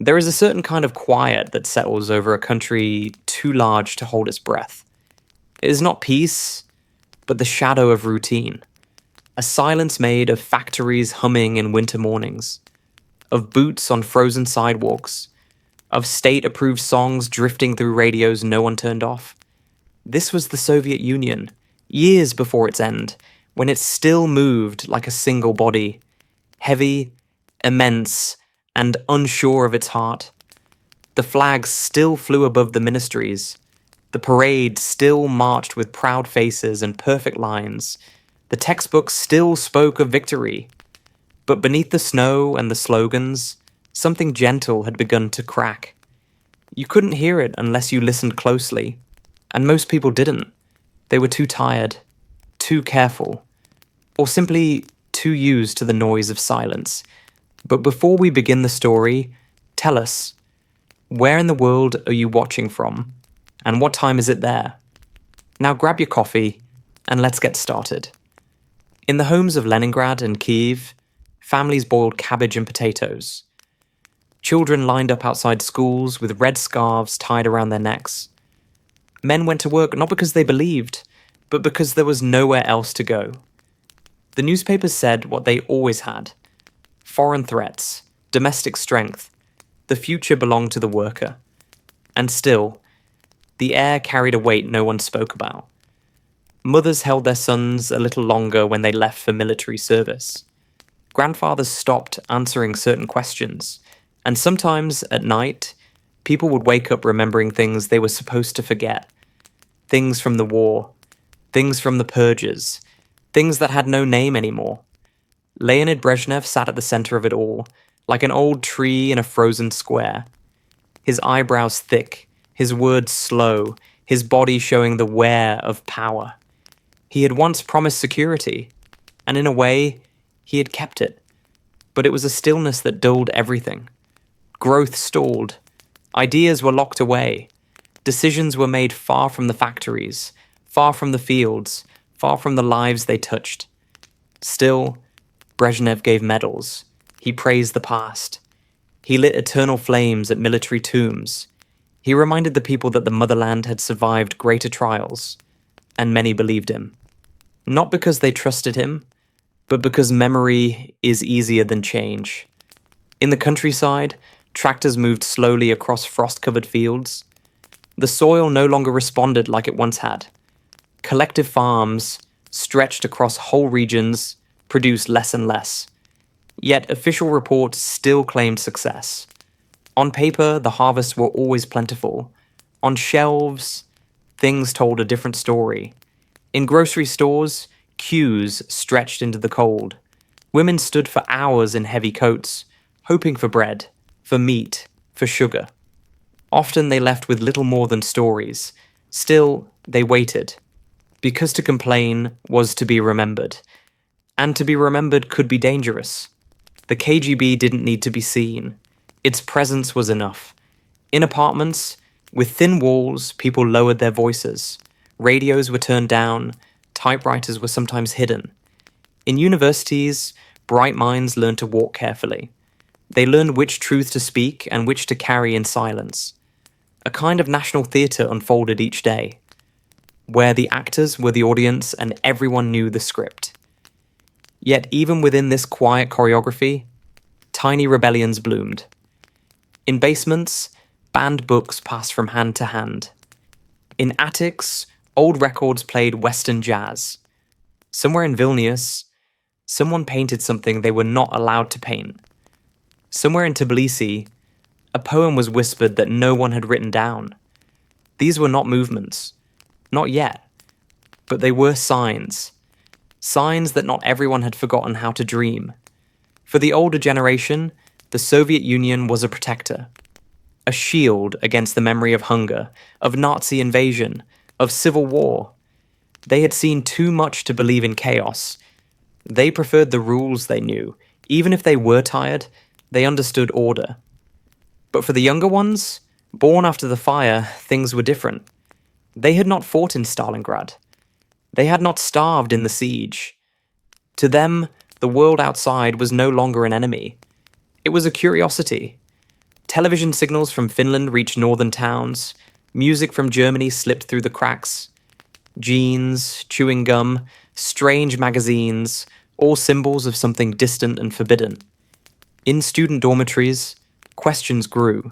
There is a certain kind of quiet that settles over a country too large to hold its breath. It is not peace, but the shadow of routine. A silence made of factories humming in winter mornings, of boots on frozen sidewalks, of state-approved songs drifting through radios no one turned off. This was the Soviet Union, years before its end, when it still moved like a single body, heavy, immense, and unsure of its heart. The flags still flew above the ministries. The parade still marched with proud faces and perfect lines. The textbooks still spoke of victory. But beneath the snow and the slogans, something gentle had begun to crack. You couldn't hear it unless you listened closely, and most people didn't. They were too tired, too careful, or simply too used to the noise of silence. But before we begin the story, tell us, where in the world are you watching from, and what time is it there? Now grab your coffee, and let's get started. In the homes of Leningrad and Kiev, families boiled cabbage and potatoes. Children lined up outside schools with red scarves tied around their necks. Men went to work not because they believed, but because there was nowhere else to go. The newspapers said what they always had: foreign threats, domestic strength, the future belonged to the worker. And still, the air carried a weight no one spoke about. Mothers held their sons a little longer when they left for military service. Grandfathers stopped answering certain questions, and sometimes at night, people would wake up remembering things they were supposed to forget. Things from the war, things from the purges, things that had no name anymore. Leonid Brezhnev sat at the center of it all, like an old tree in a frozen square. His eyebrows thick, his words slow, his body showing the wear of power. He had once promised security, and in a way, he had kept it. But it was a stillness that dulled everything. Growth stalled. Ideas were locked away. Decisions were made far from the factories, far from the fields, far from the lives they touched. Still, Brezhnev gave medals. He praised the past. He lit eternal flames at military tombs. He reminded the people that the motherland had survived greater trials, and many believed him. Not because they trusted him, but because memory is easier than change. In the countryside, tractors moved slowly across frost-covered fields. The soil no longer responded like it once had. Collective farms, stretched across whole regions, produced less and less. Yet official reports still claimed success. On paper, the harvests were always plentiful. On shelves, things told a different story. In grocery stores, queues stretched into the cold. Women stood for hours in heavy coats, hoping for bread, for meat, for sugar. Often they left with little more than stories. Still, they waited. Because to complain was to be remembered. And to be remembered could be dangerous. The KGB didn't need to be seen. Its presence was enough. In apartments, with thin walls, people lowered their voices. Radios were turned down. Typewriters were sometimes hidden. In universities, bright minds learned to walk carefully. They learned which truth to speak and which to carry in silence. A kind of national theatre unfolded each day, where the actors were the audience and everyone knew the script. Yet even within this quiet choreography, tiny rebellions bloomed. In basements, banned books passed from hand to hand. In attics, old records played Western jazz. Somewhere in Vilnius, someone painted something they were not allowed to paint. Somewhere in Tbilisi, a poem was whispered that no one had written down. These were not movements. Not yet. But they were signs. Signs that not everyone had forgotten how to dream. For the older generation, the Soviet Union was a protector. A shield against the memory of hunger, of Nazi invasion, of civil war. They had seen too much to believe in chaos. They preferred the rules they knew. Even if they were tired, they understood order. But for the younger ones, born after the fire, things were different. They had not fought in Stalingrad. They had not starved in the siege. To them, the world outside was no longer an enemy. It was a curiosity. Television signals from Finland reached northern towns. Music from Germany slipped through the cracks. Jeans, chewing gum, strange magazines, all symbols of something distant and forbidden. In student dormitories, questions grew.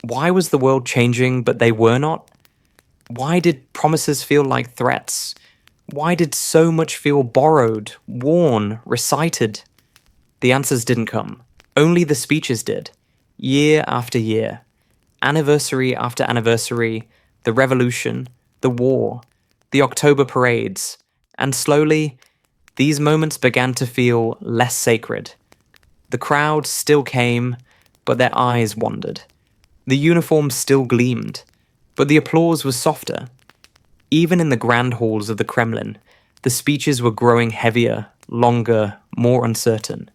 Why was the world changing, but they were not? Why did promises feel like threats? Why did so much feel borrowed, worn, recited? The answers didn't come. Only the speeches did. Year after year. Anniversary after anniversary. The revolution. The war. The October parades. And slowly, these moments began to feel less sacred. The crowd still came, but their eyes wandered. The uniforms still gleamed, but the applause was softer. Even in the grand halls of the Kremlin, the speeches were growing heavier, longer, more uncertain.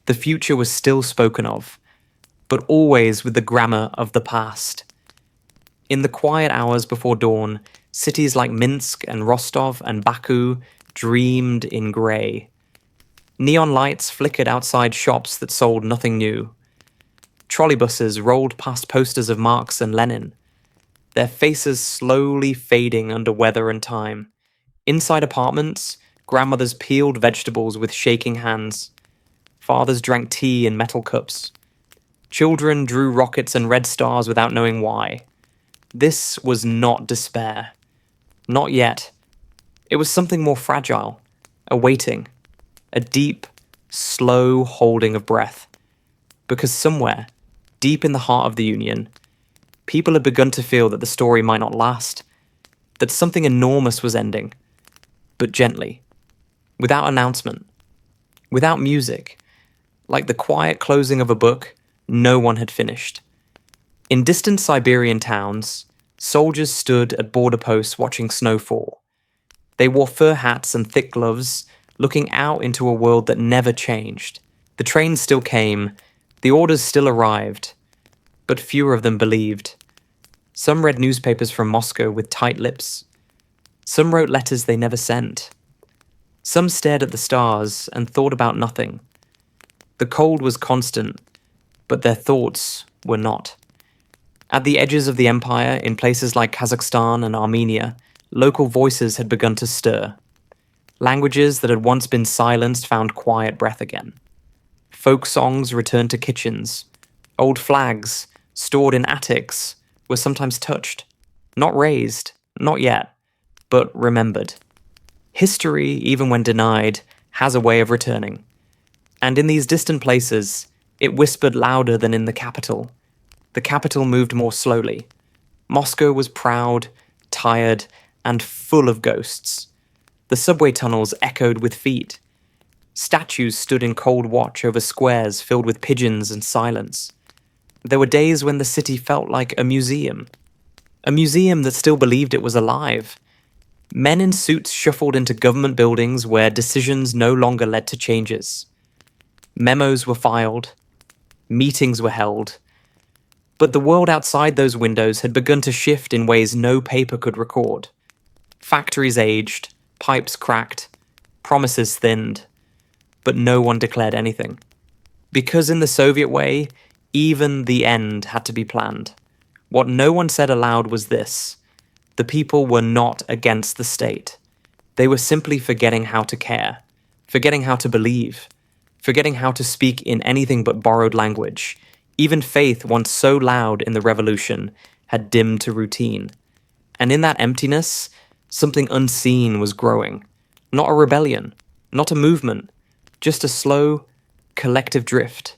The future was still spoken of, but always with the grammar of the past. In the quiet hours before dawn, cities like Minsk and Rostov and Baku dreamed in grey. Neon lights flickered outside shops that sold nothing new. Trolleybuses rolled past posters of Marx and Lenin, their faces slowly fading under weather and time. Inside apartments, grandmothers peeled vegetables with shaking hands. Fathers drank tea in metal cups. Children drew rockets and red stars without knowing why. This was not despair. Not yet. It was something more fragile, a waiting, a deep, slow holding of breath. Because somewhere, deep in the heart of the Union, people had begun to feel that the story might not last, that something enormous was ending, but gently, without announcement, without music, like the quiet closing of a book no one had finished. In distant Siberian towns, soldiers stood at border posts watching snow fall. They wore fur hats and thick gloves, looking out into a world that never changed. The trains still came, the orders still arrived, but fewer of them believed. Some read newspapers from Moscow with tight lips. Some wrote letters they never sent. Some stared at the stars and thought about nothing. The cold was constant, but their thoughts were not. At the edges of the empire, in places like Kazakhstan and Armenia, local voices had begun to stir. Languages that had once been silenced found quiet breath again. Folk songs returned to kitchens. Old flags, stored in attics, were sometimes touched. Not raised, not yet, but remembered. History, even when denied, has a way of returning. And in these distant places, it whispered louder than in the capital. The capital moved more slowly. Moscow was proud, tired, and full of ghosts. The subway tunnels echoed with feet. Statues stood in cold watch over squares filled with pigeons and silence. There were days when the city felt like a museum that still believed it was alive. Men in suits shuffled into government buildings where decisions no longer led to changes. Memos were filed. Meetings were held. But the world outside those windows had begun to shift in ways no paper could record. Factories aged, pipes cracked, promises thinned, but no one declared anything. Because in the Soviet way, even the end had to be planned. What no one said aloud was this: the people were not against the state. They were simply forgetting how to care, forgetting how to believe, forgetting how to speak in anything but borrowed language. Even faith, once so loud in the revolution, had dimmed to routine. And in that emptiness, something unseen was growing. Not a rebellion, not a movement, just a slow, collective drift,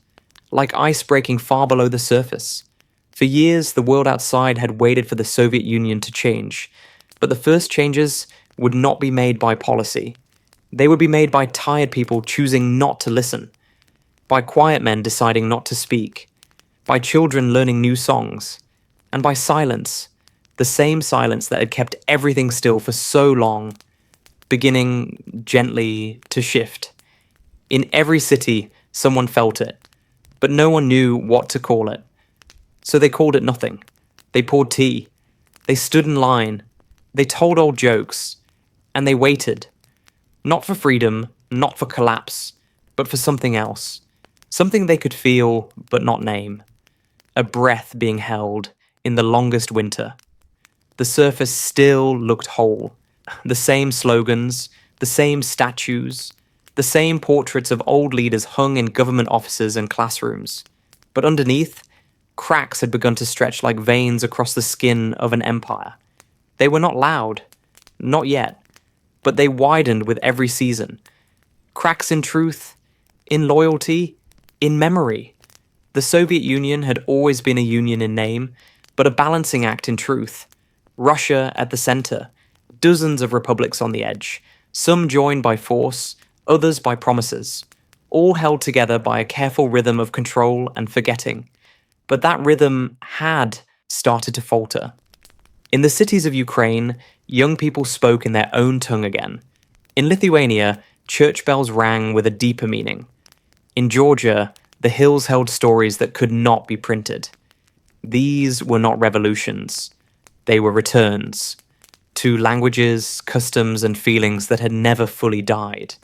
like ice breaking far below the surface. For years, the world outside had waited for the Soviet Union to change, but the first changes would not be made by policy. They would be made by tired people choosing not to listen, by quiet men deciding not to speak, by children learning new songs, and by silence, the same silence that had kept everything still for so long, beginning gently to shift. In every city, someone felt it, but no one knew what to call it. So they called it nothing. They poured tea. They stood in line. They told old jokes. And they waited. Not for freedom, not for collapse, but for something else. Something they could feel, but not name. a breath being held in the longest winter. The surface still looked whole. The same slogans, the same statues, the same portraits of old leaders hung in government offices and classrooms. But underneath, cracks had begun to stretch like veins across the skin of an empire. They were not loud, not yet, but they widened with every season. Cracks in truth, in loyalty, in memory. The Soviet Union had always been a union in name, but a balancing act in truth. Russia at the center, dozens of republics on the edge, some joined by force, others by promises, all held together by a careful rhythm of control and forgetting. But that rhythm had started to falter. In the cities of Ukraine, young people spoke in their own tongue again. In Lithuania, church bells rang with a deeper meaning. In Georgia, the hills held stories that could not be printed. These were not revolutions. They were returns to languages, customs, and feelings that had never fully died.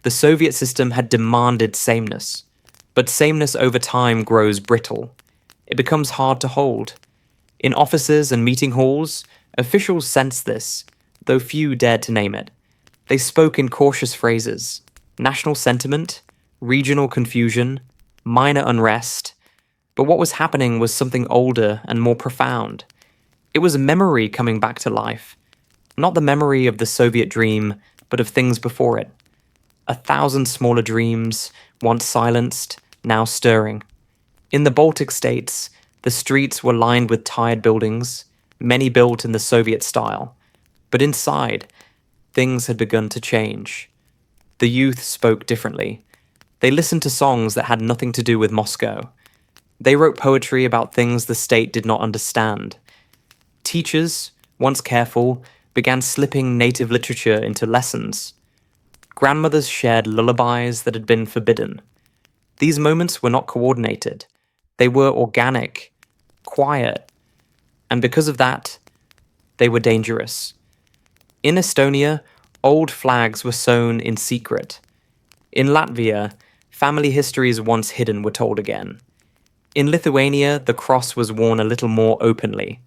The Soviet system had demanded sameness, but sameness over time grows brittle. It becomes hard to hold. In offices and meeting halls, officials sensed this, though few dared to name it. They spoke in cautious phrases: national sentiment, regional confusion, minor unrest. But what was happening was something older and more profound. It was memory coming back to life. Not the memory of the Soviet dream, but of things before it. 1,000 smaller dreams, once silenced, now stirring. In the Baltic states, the streets were lined with tired buildings, many built in the Soviet style. But inside, things had begun to change. The youth spoke differently. They listened to songs that had nothing to do with Moscow. They wrote poetry about things the state did not understand. Teachers, once careful, began slipping native literature into lessons. Grandmothers shared lullabies that had been forbidden. These moments were not coordinated. They were organic, quiet, and because of that, they were dangerous. In Estonia, old flags were sewn in secret. In Latvia, family histories once hidden were told again. In Lithuania, the cross was worn a little more openly.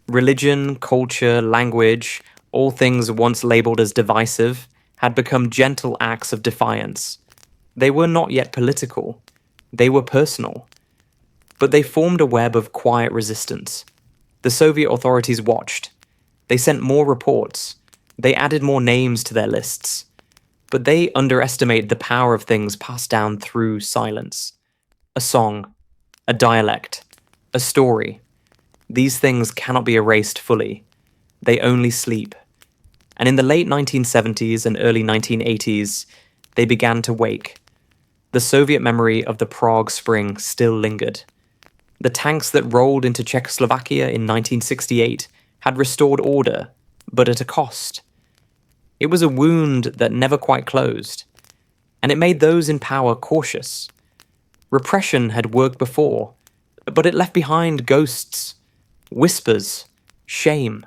Religion, culture, language, all things once labeled as divisive, had become gentle acts of defiance. They were not yet political. They were personal. But they formed a web of quiet resistance. The Soviet authorities watched. They sent more reports. They added more names to their lists. But they underestimated the power of things passed down through silence. A song, a dialect, a story. These things cannot be erased fully. They only sleep. And in the late 1970s and early 1980s, they began to wake. The Soviet memory of the Prague Spring still lingered. The tanks that rolled into Czechoslovakia in 1968 had restored order, but at a cost. It was a wound that never quite closed, and it made those in power cautious. Repression had worked before, but it left behind ghosts, whispers, shame.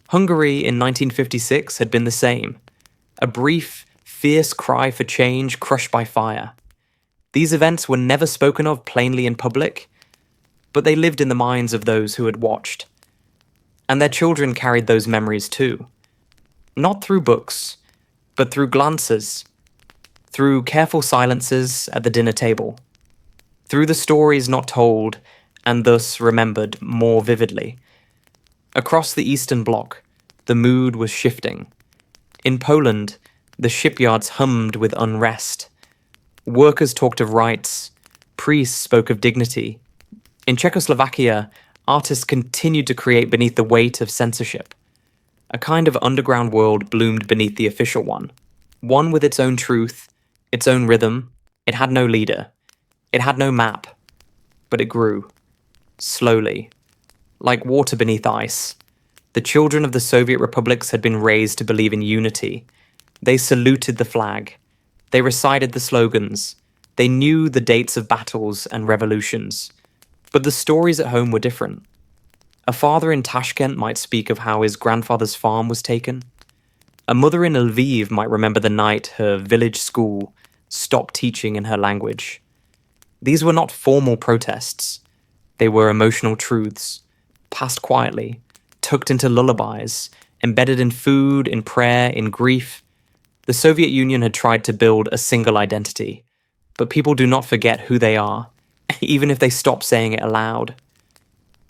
Hungary in 1956 had been the same. A brief, fierce cry for change crushed by fire. These events were never spoken of plainly in public, but they lived in the minds of those who had watched. And their children carried those memories too. Not through books, but through glances, through careful silences at the dinner table, through the stories not told and thus remembered more vividly. Across the Eastern Bloc, the mood was shifting. In Poland, the shipyards hummed with unrest. Workers talked of rights. Priests spoke of dignity. In Czechoslovakia, artists continued to create beneath the weight of censorship. A kind of underground world bloomed beneath the official one with its own truth, its own rhythm. It had no leader. It had no map. But it grew. Slowly. Like water beneath ice. The children of the Soviet republics had been raised to believe in unity. They saluted the flag. They recited the slogans. They knew the dates of battles and revolutions. But the stories at home were different. A father in Tashkent might speak of how his grandfather's farm was taken. A mother in Lviv might remember the night her village school stopped teaching in her language. These were not formal protests. They were emotional truths, passed quietly, tucked into lullabies, embedded in food, in prayer, in grief. The Soviet Union had tried to build a single identity, but people do not forget who they are, even if they stop saying it aloud.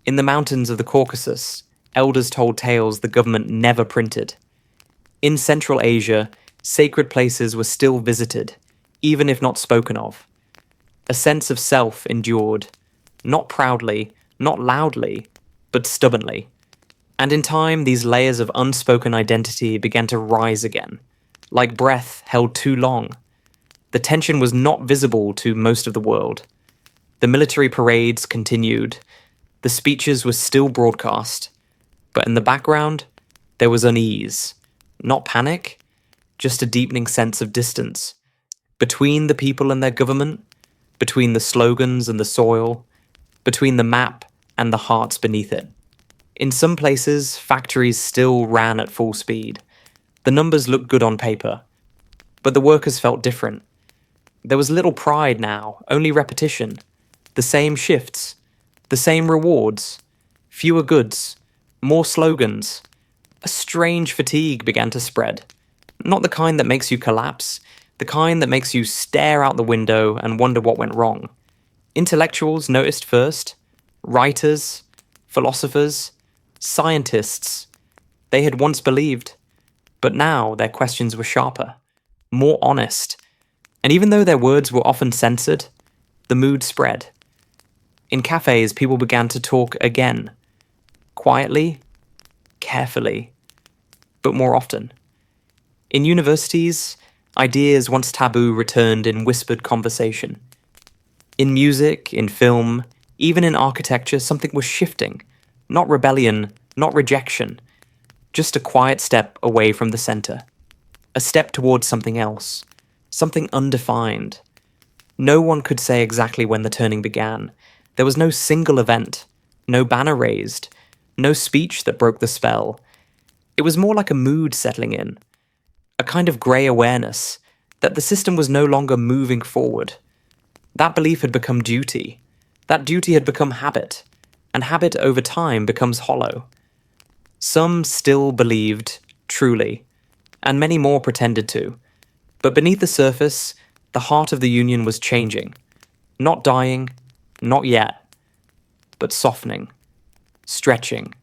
In the mountains of the Caucasus, elders told tales the government never printed. In Central Asia, sacred places were still visited, even if not spoken of. A sense of self endured, not proudly, not loudly, but stubbornly. And in time, these layers of unspoken identity began to rise again, like breath held too long. The tension was not visible to most of the world. The military parades continued. The speeches were still broadcast. But in the background, there was unease. Not panic, just a deepening sense of distance. Between the people and their government, between the slogans and the soil, between the map and the hearts beneath it. In some places, factories still ran at full speed. The numbers looked good on paper, but the workers felt different. There was little pride now, only repetition. The same shifts, the same rewards, fewer goods, more slogans. A strange fatigue began to spread. Not the kind that makes you collapse, the kind that makes you stare out the window and wonder what went wrong. Intellectuals noticed first, writers, philosophers, scientists. They had once believed, but now their questions were sharper, more honest. And even though their words were often censored, the mood spread. In cafes, people began to talk again, quietly, carefully, but more often. In universities, ideas once taboo returned in whispered conversation. In music, in film, even in architecture, something was shifting. Not rebellion, not rejection, just a quiet step away from the center. A step towards something else, something undefined. No one could say exactly when the turning began. There was no single event, no banner raised, no speech that broke the spell. It was more like a mood settling in, a kind of grey awareness that the system was no longer moving forward. That belief had become duty. That duty had become habit, and habit over time becomes hollow. Some still believed, truly, and many more pretended to. But beneath the surface, the heart of the Union was changing. Not dying, not yet, but softening, stretching,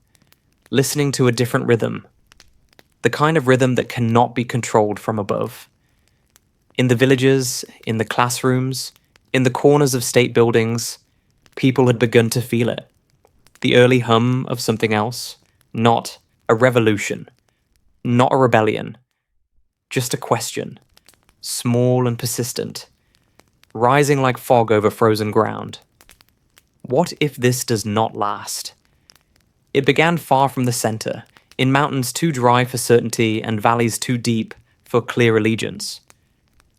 listening to a different rhythm. The kind of rhythm that cannot be controlled from above. In the villages, in the classrooms, in the corners of state buildings, people had begun to feel it. The early hum of something else, not a revolution, not a rebellion, just a question, small and persistent, rising like fog over frozen ground. What if this does not last? It began far from the center, in mountains too dry for certainty and valleys too deep for clear allegiance.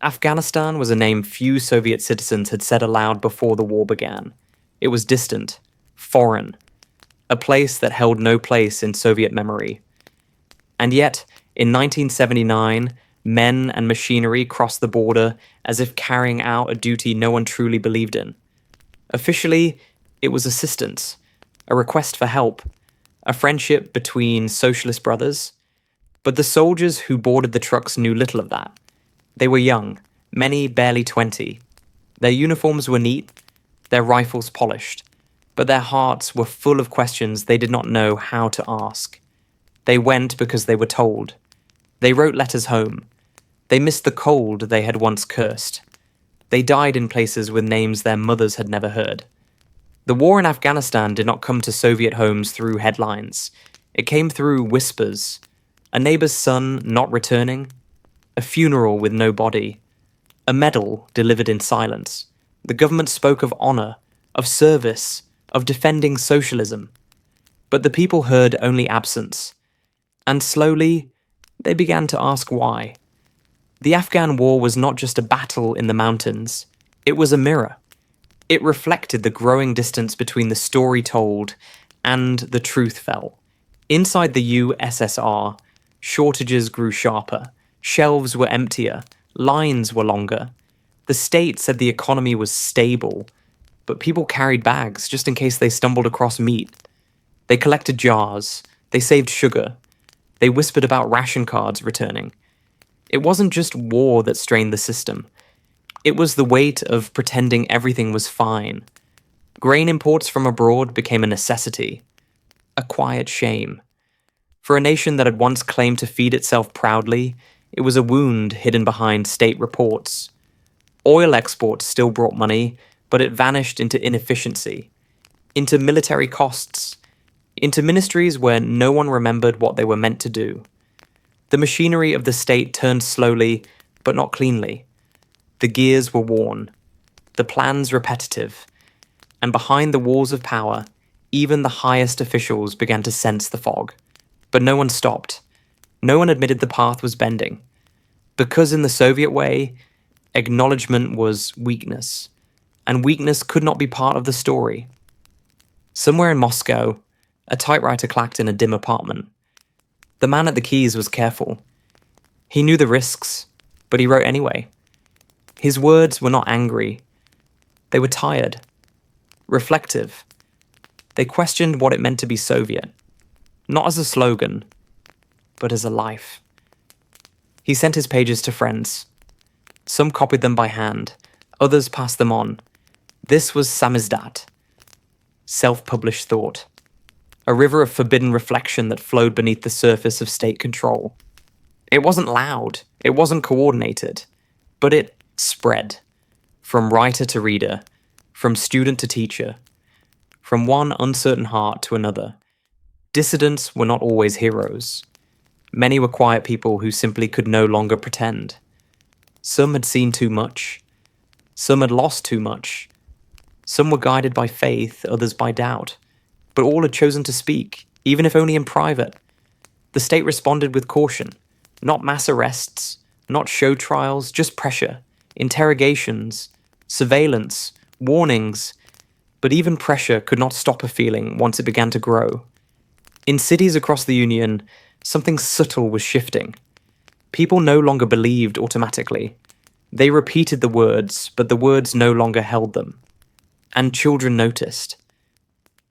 Afghanistan was a name few Soviet citizens had said aloud before the war began. It was distant, foreign, a place that held no place in Soviet memory. And yet, in 1979, men and machinery crossed the border as if carrying out a duty no one truly believed in. Officially, it was assistance, a request for help, a friendship between socialist brothers. But the soldiers who boarded the trucks knew little of that. They were young, many barely 20. Their uniforms were neat, their rifles polished, but their hearts were full of questions they did not know how to ask. They went because they were told. They wrote letters home. They missed the cold they had once cursed. They died in places with names their mothers had never heard. The war in Afghanistan did not come to Soviet homes through headlines. It came through whispers. A neighbor's son not returning, a funeral with no body, a medal delivered in silence. The government spoke of honor, of service, of defending socialism. But the people heard only absence. And slowly, they began to ask why. The Afghan war was not just a battle in the mountains. It was a mirror. It reflected the growing distance between the story told and the truth felt. Inside the USSR, shortages grew sharper, shelves were emptier, lines were longer. The state said the economy was stable, But people carried bags just in case they stumbled across meat. They collected jars. They saved sugar. They whispered about ration cards returning. It wasn't just war that strained the system. It was the weight of pretending everything was fine. Grain imports from abroad became a necessity, a quiet shame. For a nation that had once claimed to feed itself proudly, it was a wound hidden behind state reports. Oil exports still brought money, but it vanished into inefficiency, into military costs, into ministries where no one remembered what they were meant to do. The machinery of the state turned slowly, but not cleanly. The gears were worn, the plans repetitive, and behind the walls of power, even the highest officials began to sense the fog. But no one stopped. No one admitted the path was bending. Because in the Soviet way, acknowledgement was weakness, and weakness could not be part of the story. Somewhere in Moscow, a typewriter clacked in a dim apartment. The man at the keys was careful. He knew the risks, but he wrote anyway. His words were not angry. They were tired, reflective. They questioned what it meant to be Soviet, not as a slogan, but as a life. He sent his pages to friends. Some copied them by hand, others passed them on. This was samizdat, self-published thought, a river of forbidden reflection that flowed beneath the surface of state control. It wasn't loud, it wasn't coordinated, but it spread, from writer to reader, from student to teacher, from one uncertain heart to another. Dissidents were not always heroes. Many were quiet people who simply could no longer pretend. Some had seen too much. Some had lost too much. Some were guided by faith, others by doubt. But all had chosen to speak, even if only in private. The state responded with caution. Not mass arrests, not show trials, just pressure, interrogations, surveillance, warnings. But even pressure could not stop a feeling once it began to grow. In cities across the Union, something subtle was shifting. People no longer believed automatically. They repeated the words, but the words no longer held them. And children noticed.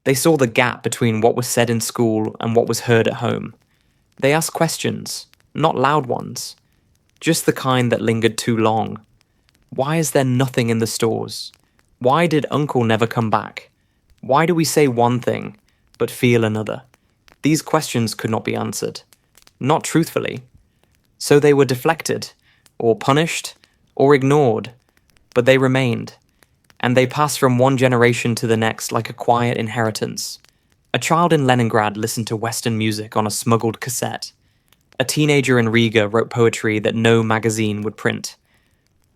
They saw the gap between what was said in school and what was heard at home. They asked questions, not loud ones, just the kind that lingered too long. Why is there nothing in the stores? Why did Uncle never come back? Why do we say one thing, but feel another? These questions could not be answered, not truthfully. So they were deflected, or punished, or ignored, but they remained, and they passed from one generation to the next like a quiet inheritance. A child in Leningrad listened to Western music on a smuggled cassette. A teenager in Riga wrote poetry that no magazine would print.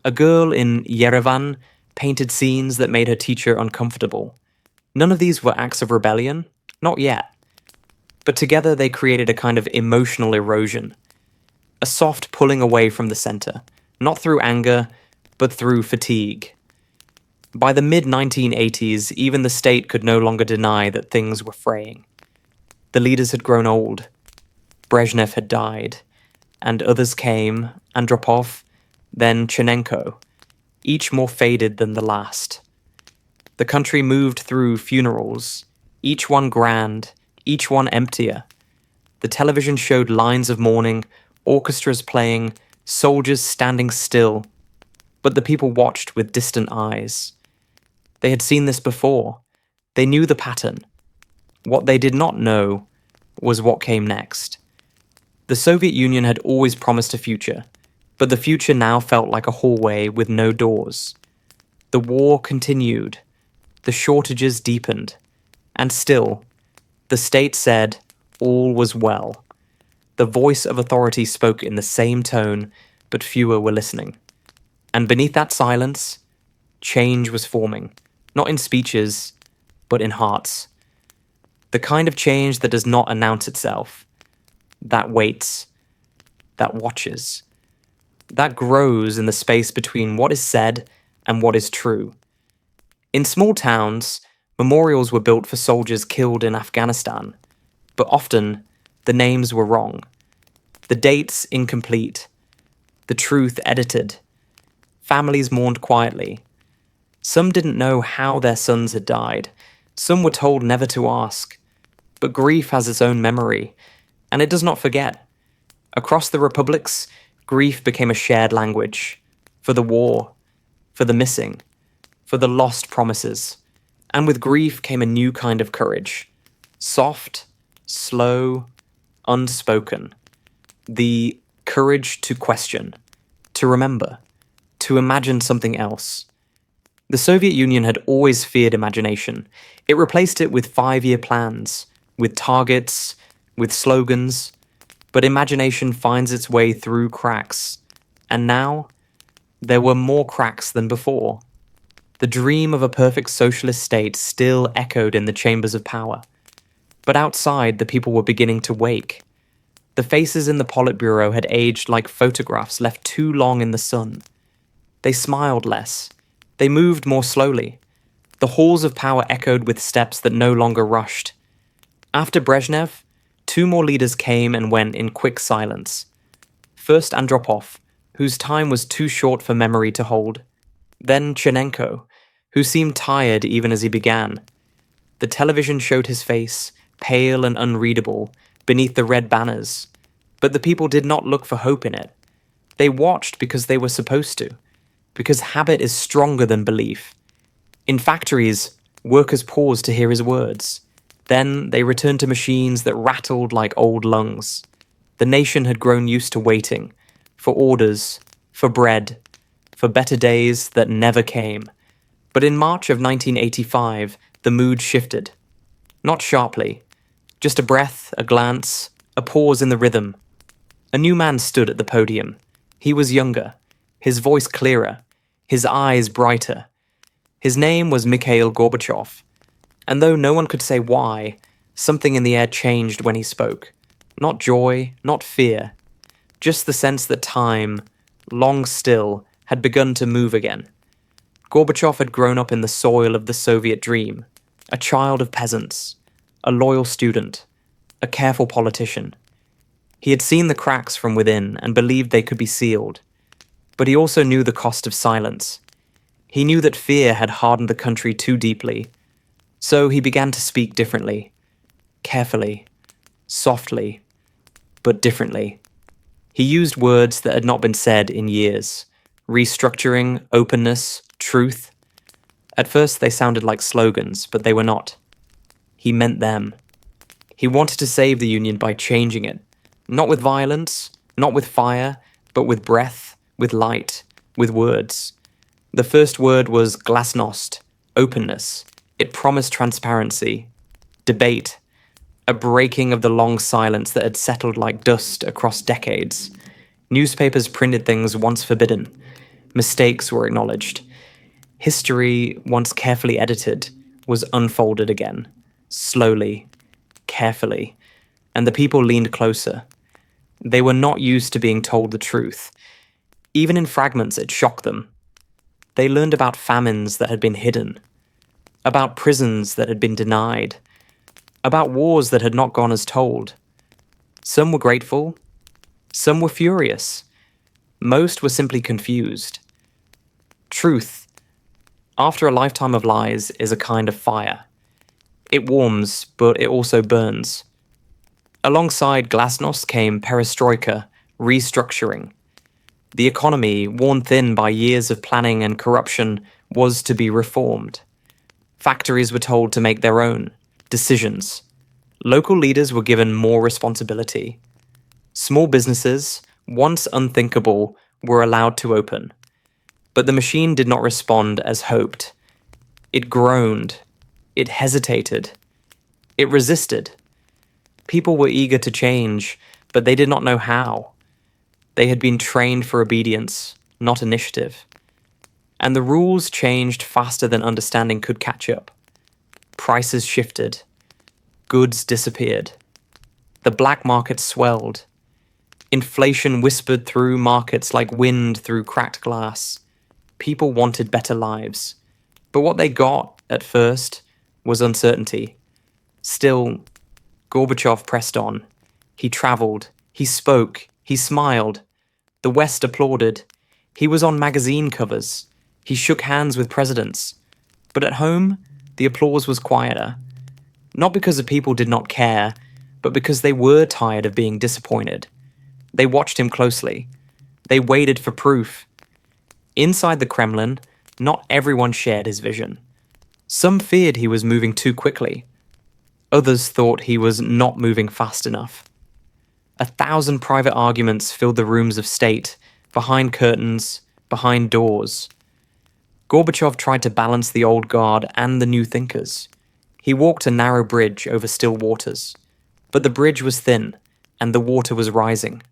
A girl in Yerevan painted scenes that made her teacher uncomfortable. None of these were acts of rebellion, not yet. But together they created a kind of emotional erosion. A soft pulling away from the center, not through anger, but through fatigue. By the mid-1980s, even the state could no longer deny that things were fraying. The leaders had grown old. Brezhnev had died, and others came, Andropov, then Chernenko, each more faded than the last. The country moved through funerals, each one grand, each one emptier. The television showed lines of mourning, orchestras playing, soldiers standing still, but the people watched with distant eyes. They had seen this before. They knew the pattern. What they did not know was what came next. The Soviet Union had always promised a future, but the future now felt like a hallway with no doors. The war continued. The shortages deepened. And still, the state said all was well. The voice of authority spoke in the same tone, but fewer were listening. And beneath that silence, change was forming, not in speeches, but in hearts. The kind of change that does not announce itself, that waits, that watches, that grows in the space between what is said and what is true. In small towns, memorials were built for soldiers killed in Afghanistan, but often the names were wrong, the dates incomplete, the truth edited. Families mourned quietly. Some didn't know how their sons had died. Some were told never to ask. But grief has its own memory, and it does not forget. Across the republics, grief became a shared language. For the war, for the missing, for the lost promises. And with grief came a new kind of courage. Soft, slow, unspoken. The courage to question, to remember, to imagine something else. The Soviet Union had always feared imagination. It replaced it with 5-year plans, with targets, with slogans. But imagination finds its way through cracks. And now, there were more cracks than before. The dream of a perfect socialist state still echoed in the chambers of power. But outside, the people were beginning to wake. The faces in the Politburo had aged like photographs left too long in the sun. They smiled less. They moved more slowly. The halls of power echoed with steps that no longer rushed. After Brezhnev, 2 more leaders came and went in quick silence. First Andropov, whose time was too short for memory to hold. Then Chernenko, who seemed tired even as he began. The television showed his face, pale and unreadable, beneath the red banners. But the people did not look for hope in it. They watched because they were supposed to, because habit is stronger than belief. In factories, workers paused to hear his words. Then they returned to machines that rattled like old lungs. The nation had grown used to waiting, for orders, for bread, for better days that never came. But in March of 1985, the mood shifted. Not sharply, just a breath, a glance, a pause in the rhythm. A new man stood at the podium. He was younger, his voice clearer, his eyes brighter. His name was Mikhail Gorbachev, and though no one could say why, something in the air changed when he spoke. Not joy, not fear, just the sense that time, long still, had begun to move again. Gorbachev had grown up in the soil of the Soviet dream, a child of peasants, a loyal student, a careful politician. He had seen the cracks from within and believed they could be sealed. But he also knew the cost of silence. He knew that fear had hardened the country too deeply. So he began to speak differently, carefully, softly, but differently. He used words that had not been said in years. Restructuring, openness, truth. At first they sounded like slogans, but they were not. He meant them. He wanted to save the Union by changing it. Not with violence, not with fire, but with breath, with light, with words. The first word was glasnost, openness. It promised transparency, debate, a breaking of the long silence that had settled like dust across decades. Newspapers printed things once forbidden. Mistakes were acknowledged. History, once carefully edited, was unfolded again, slowly, carefully, and the people leaned closer. They were not used to being told the truth. Even in fragments, it shocked them. They learned about famines that had been hidden, about prisons that had been denied, about wars that had not gone as told. Some were grateful, some were furious, most were simply confused. Truth, after a lifetime of lies, is a kind of fire. It warms, but it also burns. Alongside glasnost came perestroika, restructuring. The economy, worn thin by years of planning and corruption, was to be reformed. Factories were told to make their own decisions. Local leaders were given more responsibility. Small businesses, once unthinkable, were allowed to open. But the machine did not respond as hoped. It groaned. It hesitated. It resisted. People were eager to change, but they did not know how. They had been trained for obedience, not initiative. And the rules changed faster than understanding could catch up. Prices shifted. Goods disappeared. The black market swelled. Inflation whispered through markets like wind through cracked glass. People wanted better lives. But what they got, at first, was uncertainty. Still, Gorbachev pressed on. He travelled. He spoke. He smiled. The West applauded. He was on magazine covers. He shook hands with presidents. But at home, the applause was quieter. Not because the people did not care, but because they were tired of being disappointed. They watched him closely. They waited for proof. Inside the Kremlin, not everyone shared his vision. Some feared he was moving too quickly. Others thought he was not moving fast enough. 1,000 private arguments filled the rooms of state, behind curtains, behind doors. Gorbachev tried to balance the old guard and the new thinkers. He walked a narrow bridge over still waters. But the bridge was thin, and the water was rising.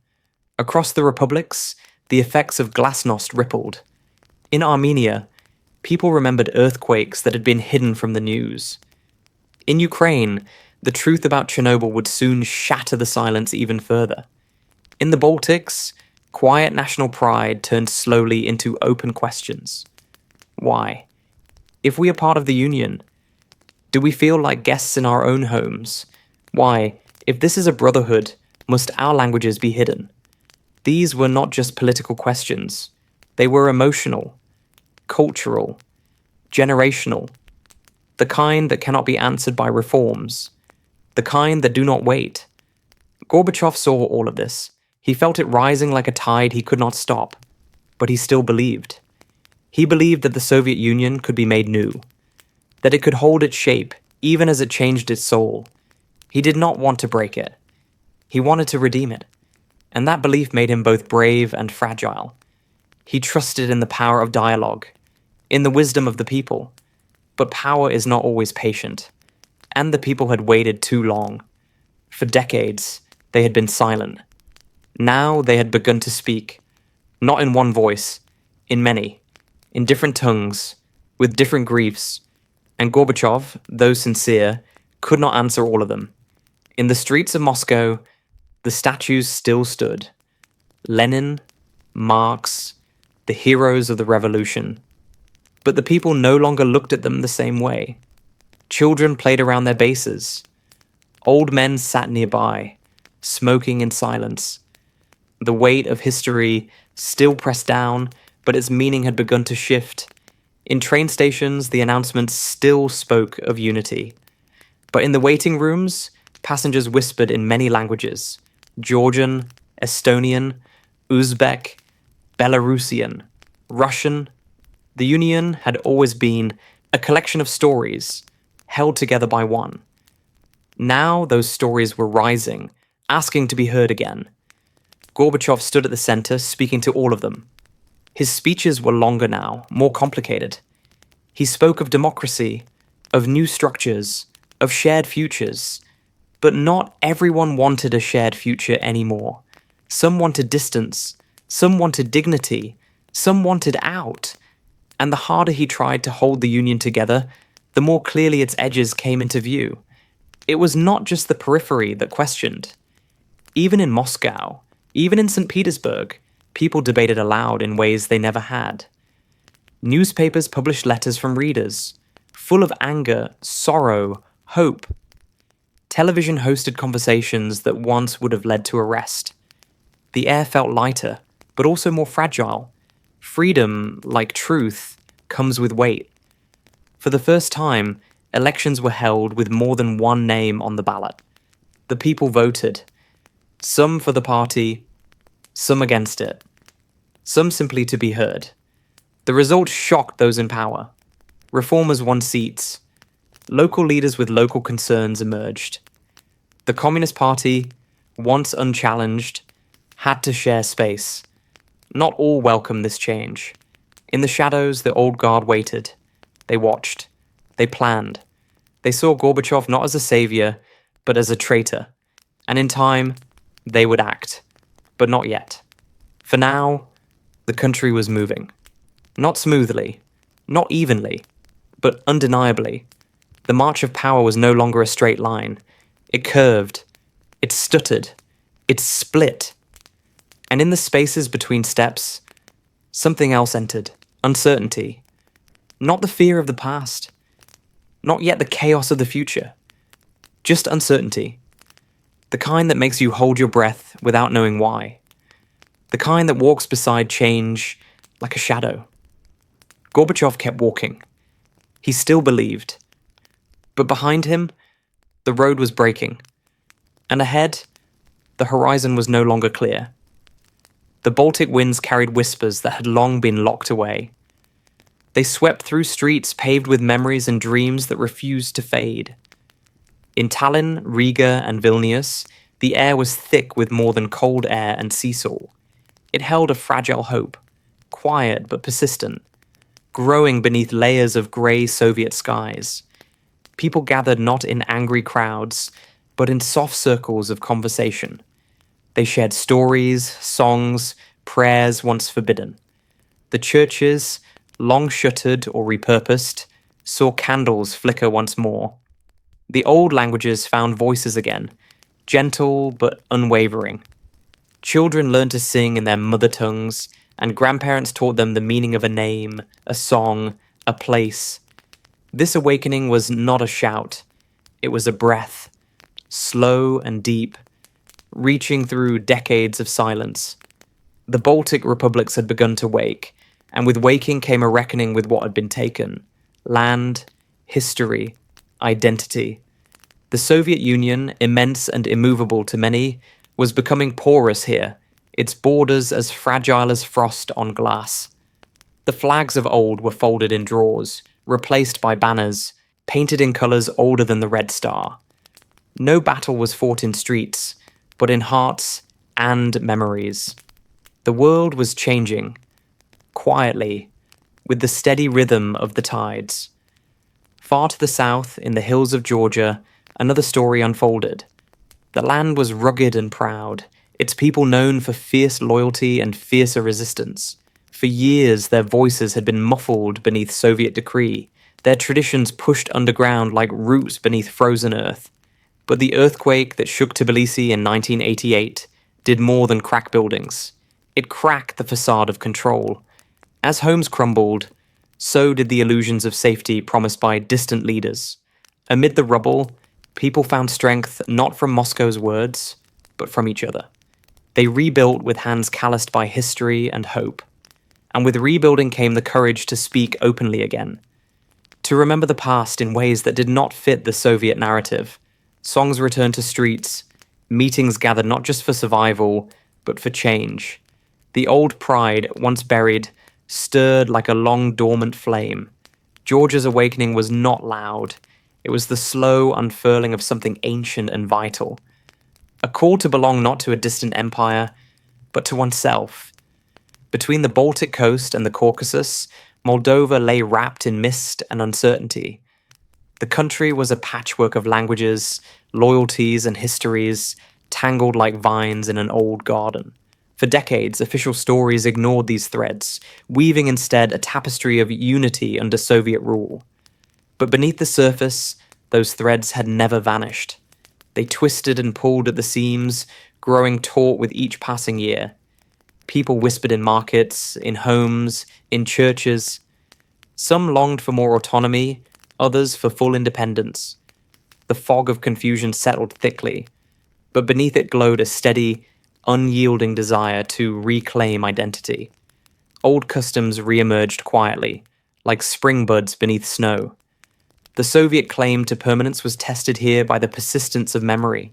Across the republics, the effects of glasnost rippled. In Armenia, people remembered earthquakes that had been hidden from the news. In Ukraine, the truth about Chernobyl would soon shatter the silence even further. In the Baltics, quiet national pride turned slowly into open questions. Why? If we are part of the Union, do we feel like guests in our own homes? Why, if this is a brotherhood, must our languages be hidden? These were not just political questions. They were emotional, cultural, generational, the kind that cannot be answered by reforms, the kind that do not wait. Gorbachev saw all of this. He felt it rising like a tide he could not stop, but he still believed. He believed that the Soviet Union could be made new, that it could hold its shape even as it changed its soul. He did not want to break it. He wanted to redeem it, and that belief made him both brave and fragile. He trusted in the power of dialogue, in the wisdom of the people. But power is not always patient, and the people had waited too long. For decades, they had been silent. Now they had begun to speak, not in one voice, in many, in different tongues, with different griefs, and Gorbachev, though sincere, could not answer all of them. In the streets of Moscow, the statues still stood. Lenin, Marx, the heroes of the revolution. But the people no longer looked at them the same way. Children played around their bases. Old men sat nearby, smoking in silence. The weight of history still pressed down, but its meaning had begun to shift. In train stations, the announcements still spoke of unity. But in the waiting rooms, passengers whispered in many languages: Georgian, Estonian, Uzbek, Belarusian, Russian. The Union had always been a collection of stories, held together by one. Now those stories were rising, asking to be heard again. Gorbachev stood at the center, speaking to all of them. His speeches were longer now, more complicated. He spoke of democracy, of new structures, of shared futures. But not everyone wanted a shared future anymore. Some wanted distance, some wanted dignity, some wanted out. And the harder he tried to hold the Union together, the more clearly its edges came into view. It was not just the periphery that questioned. Even in Moscow, even in St. Petersburg, people debated aloud in ways they never had. Newspapers published letters from readers, full of anger, sorrow, hope. Television hosted conversations that once would have led to arrest. The air felt lighter, but also more fragile. Freedom, like truth, comes with weight. For the first time, elections were held with more than one name on the ballot. The people voted, some for the party, some against it, some simply to be heard. The result shocked those in power. Reformers won seats. Local leaders with local concerns emerged. The Communist Party, once unchallenged, had to share space. Not all welcomed this change. In the shadows, the old guard waited. They watched. They planned. They saw Gorbachev not as a savior, but as a traitor. And in time, they would act. But not yet. For now, the country was moving. Not smoothly, not evenly, but undeniably. The march of power was no longer a straight line. It curved. It stuttered. It split. And in the spaces between steps, something else entered. Uncertainty. Not the fear of the past. Not yet the chaos of the future. Just uncertainty. The kind that makes you hold your breath without knowing why. The kind that walks beside change like a shadow. Gorbachev kept walking. He still believed. But behind him, the road was breaking. And ahead, the horizon was no longer clear. The Baltic winds carried whispers that had long been locked away. They swept through streets paved with memories and dreams that refused to fade. In Tallinn, Riga, and Vilnius, the air was thick with more than cold air and sea salt. It held a fragile hope, quiet but persistent, growing beneath layers of grey Soviet skies. People gathered not in angry crowds, but in soft circles of conversation. They shared stories, songs, prayers once forbidden. The churches, long shuttered or repurposed, saw candles flicker once more. The old languages found voices again, gentle but unwavering. Children learned to sing in their mother tongues, and grandparents taught them the meaning of a name, a song, a place. This awakening was not a shout. It was a breath, slow and deep, reaching through decades of silence. The Baltic republics had begun to wake, and with waking came a reckoning with what had been taken: land, history, identity. The Soviet Union, immense and immovable to many, was becoming porous here, its borders as fragile as frost on glass. The flags of old were folded in drawers, replaced by banners, painted in colours older than the Red Star. No battle was fought in streets, but in hearts and memories. The world was changing, quietly, with the steady rhythm of the tides. Far to the south, in the hills of Georgia, another story unfolded. The land was rugged and proud, its people known for fierce loyalty and fiercer resistance. For years, their voices had been muffled beneath Soviet decree, their traditions pushed underground like roots beneath frozen earth. But the earthquake that shook Tbilisi in 1988 did more than crack buildings. It cracked the facade of control. As homes crumbled, so did the illusions of safety promised by distant leaders. Amid the rubble, people found strength not from Moscow's words, but from each other. They rebuilt with hands calloused by history and hope. And with rebuilding came the courage to speak openly again, to remember the past in ways that did not fit the Soviet narrative. Songs returned to streets, meetings gathered not just for survival, but for change. The old pride, once buried, stirred like a long dormant flame. Georgia's awakening was not loud. It was the slow unfurling of something ancient and vital. A call to belong not to a distant empire, but to oneself. Between the Baltic coast and the Caucasus, Moldova lay wrapped in mist and uncertainty. The country was a patchwork of languages, loyalties, and histories, tangled like vines in an old garden. For decades, official stories ignored these threads, weaving instead a tapestry of unity under Soviet rule. But beneath the surface, those threads had never vanished. They twisted and pulled at the seams, growing taut with each passing year. People whispered in markets, in homes, in churches. Some longed for more autonomy, others for full independence. The fog of confusion settled thickly, but beneath it glowed a steady, unyielding desire to reclaim identity. Old customs re-emerged quietly, like spring buds beneath snow. The Soviet claim to permanence was tested here by the persistence of memory.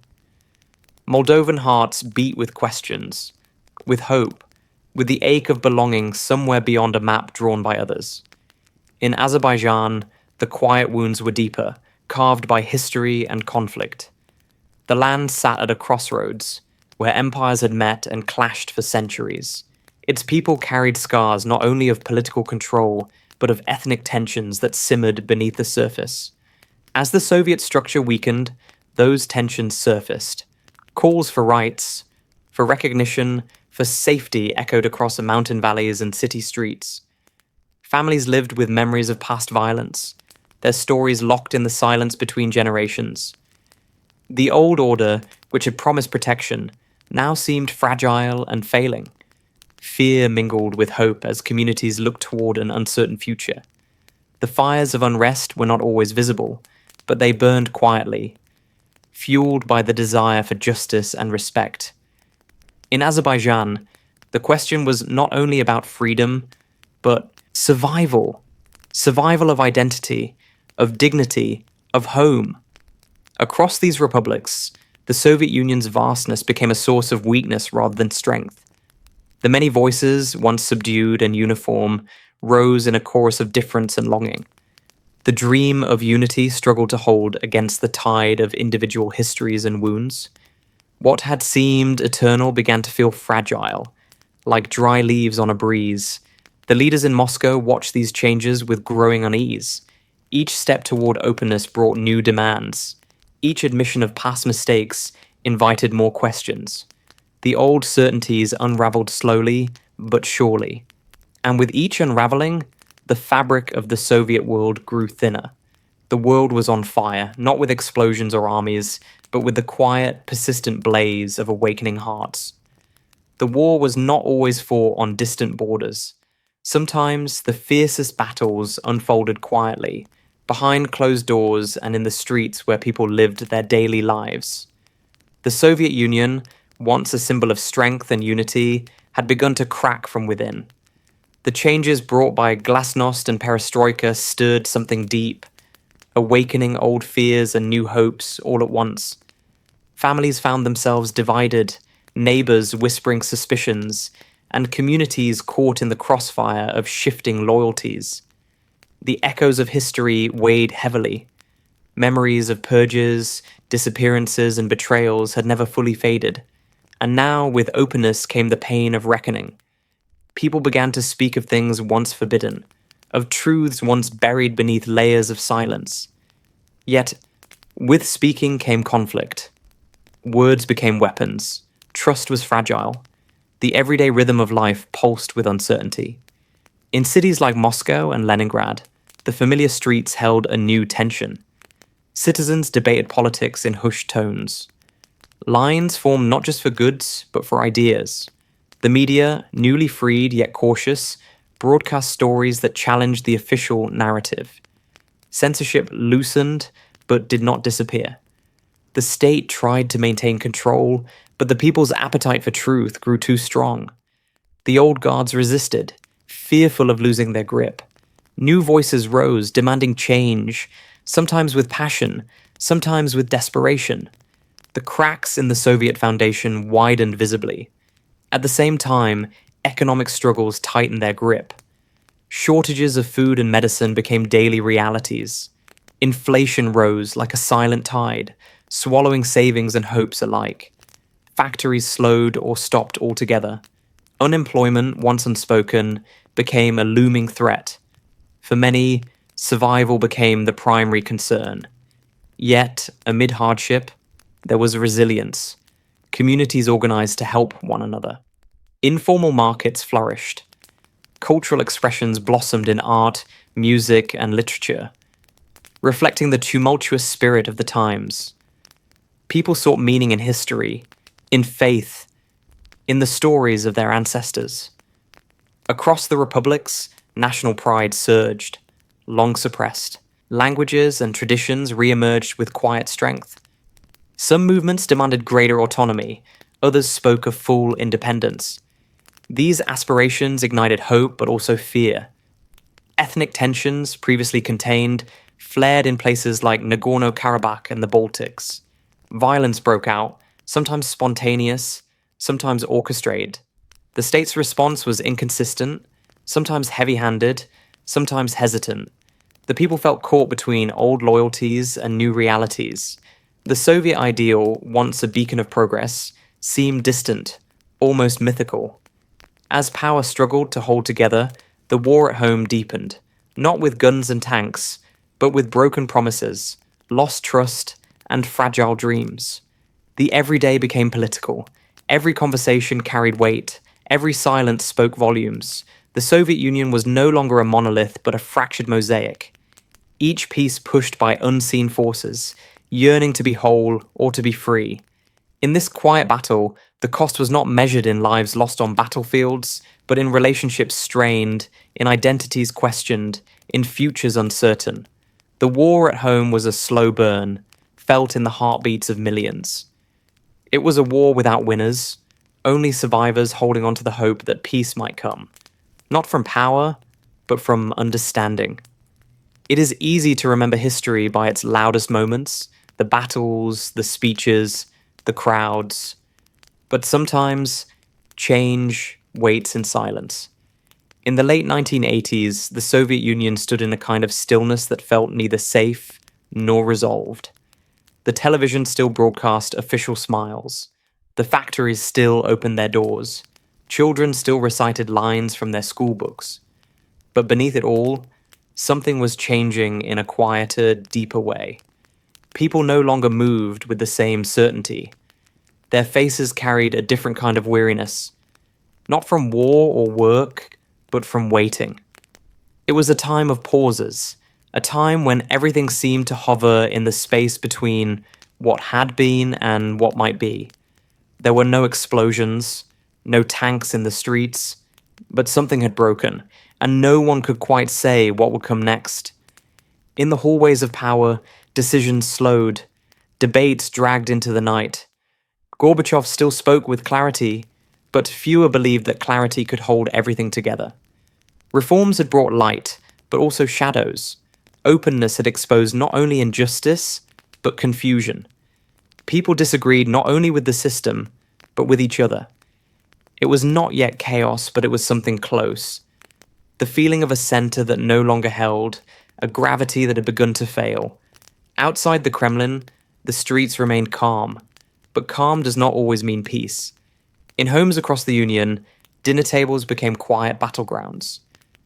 Moldovan hearts beat with questions, with hope, with the ache of belonging somewhere beyond a map drawn by others. In Azerbaijan, the quiet wounds were deeper, carved by history and conflict. The land sat at a crossroads, where empires had met and clashed for centuries. Its people carried scars not only of political control, but of ethnic tensions that simmered beneath the surface. As the Soviet structure weakened, those tensions surfaced. Calls for rights, for recognition, for safety echoed across the mountain valleys and city streets. Families lived with memories of past violence, their stories locked in the silence between generations. The old order, which had promised protection, now seemed fragile and failing. Fear mingled with hope as communities looked toward an uncertain future. The fires of unrest were not always visible, but they burned quietly, fueled by the desire for justice and respect. In Azerbaijan, the question was not only about freedom, but survival. survival of identity, of dignity, of home. Across these republics, the Soviet Union's vastness became a source of weakness rather than strength. The many voices, once subdued and uniform, rose in a chorus of difference and longing. The dream of unity struggled to hold against the tide of individual histories and wounds. What had seemed eternal began to feel fragile, like dry leaves on a breeze. The leaders in Moscow watched these changes with growing unease. Each step toward openness brought new demands. Each admission of past mistakes invited more questions. The old certainties unraveled slowly but surely. And with each unraveling, the fabric of the Soviet world grew thinner. The world was on fire, not with explosions or armies, but with the quiet, persistent blaze of awakening hearts. The war was not always fought on distant borders. Sometimes the fiercest battles unfolded quietly, behind closed doors and in the streets where people lived their daily lives. The Soviet Union, once a symbol of strength and unity, had begun to crack from within. The changes brought by glasnost and perestroika stirred something deep, awakening old fears and new hopes all at once. Families found themselves divided, neighbors whispering suspicions, and communities caught in the crossfire of shifting loyalties. The echoes of history weighed heavily. Memories of purges, disappearances, and betrayals had never fully faded, and now with openness came the pain of reckoning. People began to speak of things once forbidden, of truths once buried beneath layers of silence. Yet, with speaking came conflict. Words became weapons. Trust was fragile. The everyday rhythm of life pulsed with uncertainty. In cities like Moscow and Leningrad, the familiar streets held a new tension. Citizens debated politics in hushed tones. Lines formed not just for goods, but for ideas. The media, newly freed yet cautious, broadcast stories that challenged the official narrative. Censorship loosened, but did not disappear. The state tried to maintain control, but the people's appetite for truth grew too strong. The old guards resisted, fearful of losing their grip. New voices rose, demanding change, sometimes with passion, sometimes with desperation. The cracks in the Soviet foundation widened visibly. At the same time, economic struggles tightened their grip. Shortages of food and medicine became daily realities. Inflation rose like a silent tide, swallowing savings and hopes alike. Factories slowed or stopped altogether. Unemployment, once unspoken, became a looming threat. For many, survival became the primary concern. Yet, amid hardship, there was resilience. Communities organized to help one another. Informal markets flourished. Cultural expressions blossomed in art, music, and literature, reflecting the tumultuous spirit of the times. People sought meaning in history, in faith, in the stories of their ancestors. Across the republics, national pride surged, long suppressed. Languages and traditions re-emerged with quiet strength. Some movements demanded greater autonomy, others spoke of full independence. These aspirations ignited hope but also fear. Ethnic tensions, previously contained, flared in places like Nagorno-Karabakh and the Baltics. Violence broke out, sometimes spontaneous, sometimes orchestrated. The state's response was inconsistent, sometimes heavy-handed, sometimes hesitant. The people felt caught between old loyalties and new realities. The Soviet ideal, once a beacon of progress, seemed distant, almost mythical. As power struggled to hold together, the war at home deepened, not with guns and tanks, but with broken promises, lost trust, and fragile dreams. The everyday became political. Every conversation carried weight. Every silence spoke volumes. The Soviet Union was no longer a monolith, but a fractured mosaic. Each piece pushed by unseen forces, yearning to be whole or to be free. In this quiet battle, the cost was not measured in lives lost on battlefields, but in relationships strained, in identities questioned, in futures uncertain. The war at home was a slow burn, felt in the heartbeats of millions. It was a war without winners, only survivors holding on to the hope that peace might come. Not from power, but from understanding. It is easy to remember history by its loudest moments, the battles, the speeches, the crowds. But sometimes, change waits in silence. In the late 1980s, the Soviet Union stood in a kind of stillness that felt neither safe nor resolved. The television still broadcast official smiles. The factories still opened their doors. Children still recited lines from their school books. But beneath it all, something was changing in a quieter, deeper way. People no longer moved with the same certainty. Their faces carried a different kind of weariness, not from war or work, but from waiting. It was a time of pauses, a time when everything seemed to hover in the space between what had been and what might be. There were no explosions, no tanks in the streets, but something had broken, and no one could quite say what would come next. In the hallways of power, decisions slowed, debates dragged into the night. Gorbachev still spoke with clarity, but fewer believed that clarity could hold everything together. Reforms had brought light, but also shadows. Openness had exposed not only injustice, but confusion. People disagreed not only with the system, but with each other. It was not yet chaos, but it was something close. The feeling of a center that no longer held, a gravity that had begun to fail. Outside the Kremlin, the streets remained calm, but calm does not always mean peace. In homes across the Union, dinner tables became quiet battlegrounds.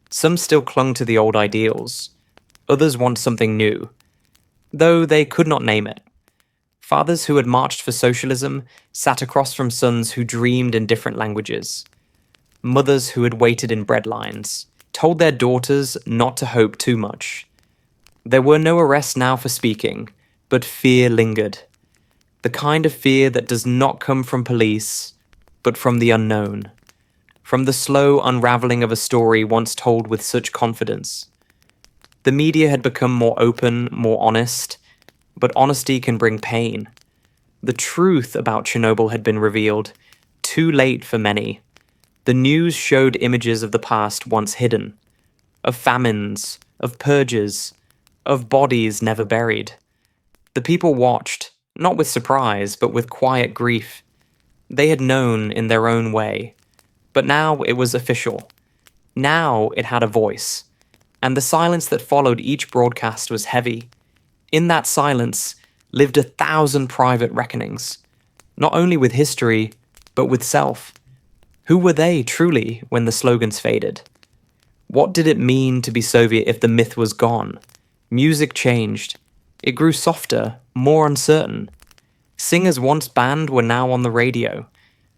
Some still clung to the old ideals. Others want something new, though they could not name it. Fathers who had marched for socialism sat across from sons who dreamed in different languages. Mothers who had waited in bread lines told their daughters not to hope too much. There were no arrests now for speaking, but fear lingered. The kind of fear that does not come from police, but from the unknown. From the slow unraveling of a story once told with such confidence. The media had become more open, more honest, but honesty can bring pain. The truth about Chernobyl had been revealed, too late for many. The news showed images of the past once hidden, of famines, of purges, of bodies never buried. The people watched, not with surprise, but with quiet grief. They had known in their own way. But now it was official. Now it had a voice. And the silence that followed each broadcast was heavy. In that silence lived 1,000 private reckonings, not only with history, but with self. Who were they, truly, when the slogans faded? What did it mean to be Soviet if the myth was gone? Music changed. It grew softer, more uncertain. Singers once banned were now on the radio.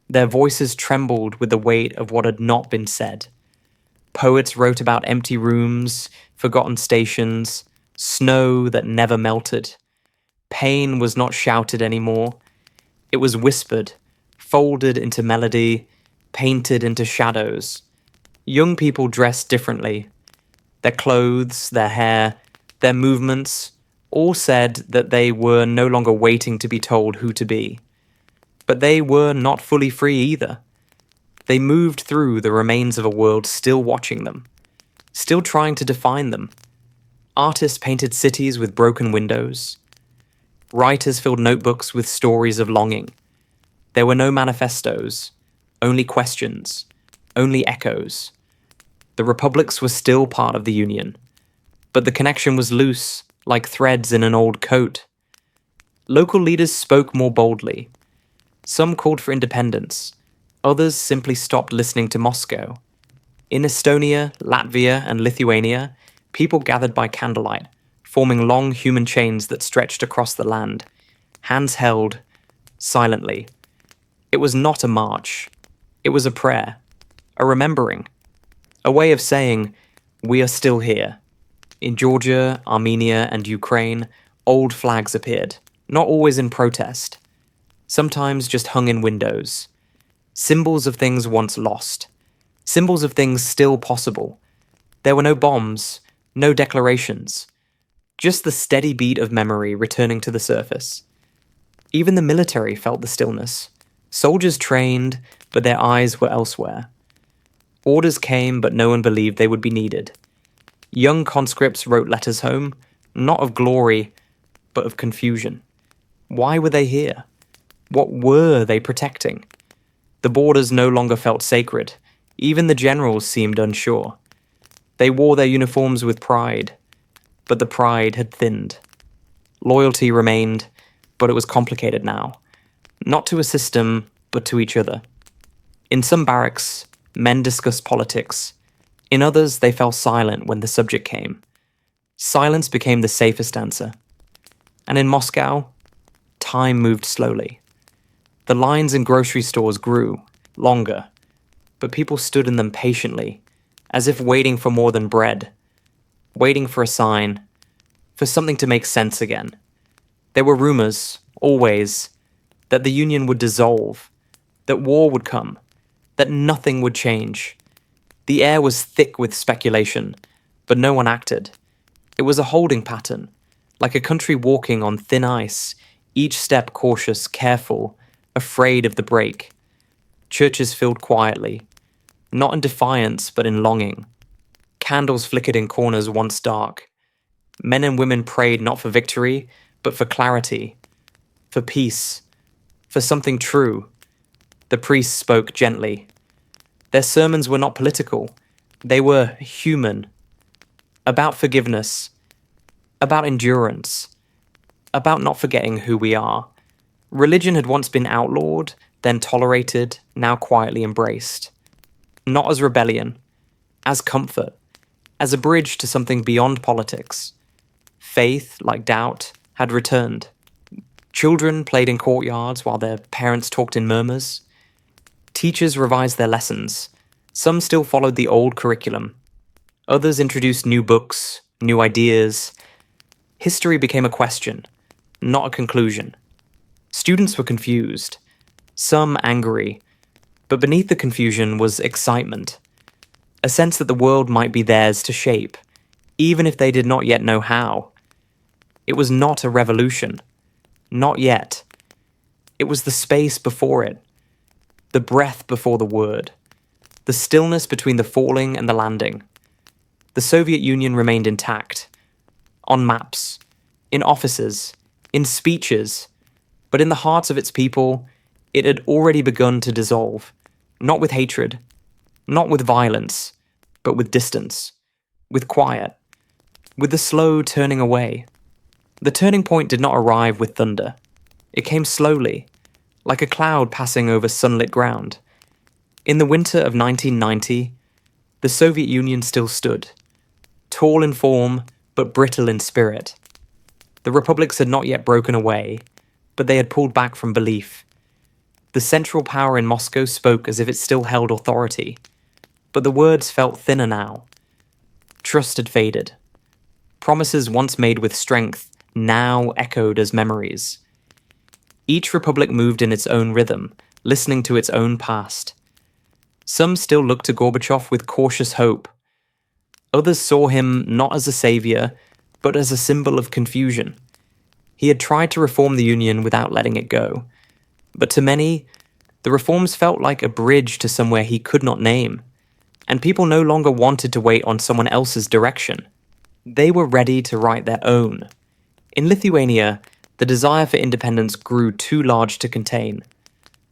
Their voices trembled with the weight of what had not been said. Poets wrote about empty rooms, forgotten stations, snow that never melted. Pain was not shouted anymore. It was whispered, folded into melody, painted into shadows. Young people dressed differently. Their clothes, their hair, their movements, all said that they were no longer waiting to be told who to be. But they were not fully free either. They moved through the remains of a world still watching them, still trying to define them. Artists painted cities with broken windows. Writers filled notebooks with stories of longing. There were no manifestos, only questions, only echoes. The republics were still part of the Union, but the connection was loose, like threads in an old coat. Local leaders spoke more boldly. Some called for independence. Others simply stopped listening to Moscow. In Estonia, Latvia, and Lithuania, people gathered by candlelight, forming long human chains that stretched across the land, hands held, silently. It was not a march. It was a prayer, a remembering, a way of saying, we are still here. In Georgia, Armenia, and Ukraine, old flags appeared, not always in protest. Sometimes just hung in windows. Symbols of things once lost. Symbols of things still possible. There were no bombs, no declarations. Just the steady beat of memory returning to the surface. Even the military felt the stillness. Soldiers trained, but their eyes were elsewhere. Orders came, but no one believed they would be needed. Young conscripts wrote letters home, not of glory, but of confusion. Why were they here? What were they protecting? The borders no longer felt sacred. Even the generals seemed unsure. They wore their uniforms with pride, but the pride had thinned. Loyalty remained, but it was complicated now. Not to a system, but to each other. In some barracks, men discussed politics. In others, they fell silent when the subject came. Silence became the safest answer. And in Moscow, time moved slowly. The lines in grocery stores grew, longer, but people stood in them patiently, as if waiting for more than bread, waiting for a sign, for something to make sense again. There were rumors, always, that the Union would dissolve, that war would come, that nothing would change. The air was thick with speculation, but no one acted. It was a holding pattern, like a country walking on thin ice, each step cautious, careful, afraid of the break. Churches filled quietly, not in defiance, but in longing. Candles flickered in corners once dark. Men and women prayed not for victory, but for clarity, for peace, for something true. The priests spoke gently. Their sermons were not political. They were human. About forgiveness. About endurance. About not forgetting who we are. Religion had once been outlawed, then tolerated, now quietly embraced. Not as rebellion, as comfort, as a bridge to something beyond politics. Faith, like doubt, had returned. Children played in courtyards while their parents talked in murmurs. Teachers revised their lessons. Some still followed the old curriculum. Others introduced new books, new ideas. History became a question, not a conclusion. Students were confused, some angry, but beneath the confusion was excitement, a sense that the world might be theirs to shape, even if they did not yet know how. It was not a revolution, not yet. It was the space before it, the breath before the word, the stillness between the falling and the landing. The Soviet Union remained intact, on maps, in offices, in speeches, but in the hearts of its people, it had already begun to dissolve, not with hatred, not with violence, but with distance, with quiet, with the slow turning away. The turning point did not arrive with thunder. It came slowly, like a cloud passing over sunlit ground. In the winter of 1990, the Soviet Union still stood, tall in form, but brittle in spirit. The republics had not yet broken away, but they had pulled back from belief. The central power in Moscow spoke as if it still held authority, but the words felt thinner now. Trust had faded. Promises once made with strength now echoed as memories. Each republic moved in its own rhythm, listening to its own past. Some still looked to Gorbachev with cautious hope. Others saw him not as a savior, but as a symbol of confusion. He had tried to reform the Union without letting it go. But to many, the reforms felt like a bridge to somewhere he could not name, and people no longer wanted to wait on someone else's direction. They were ready to write their own. In Lithuania, the desire for independence grew too large to contain.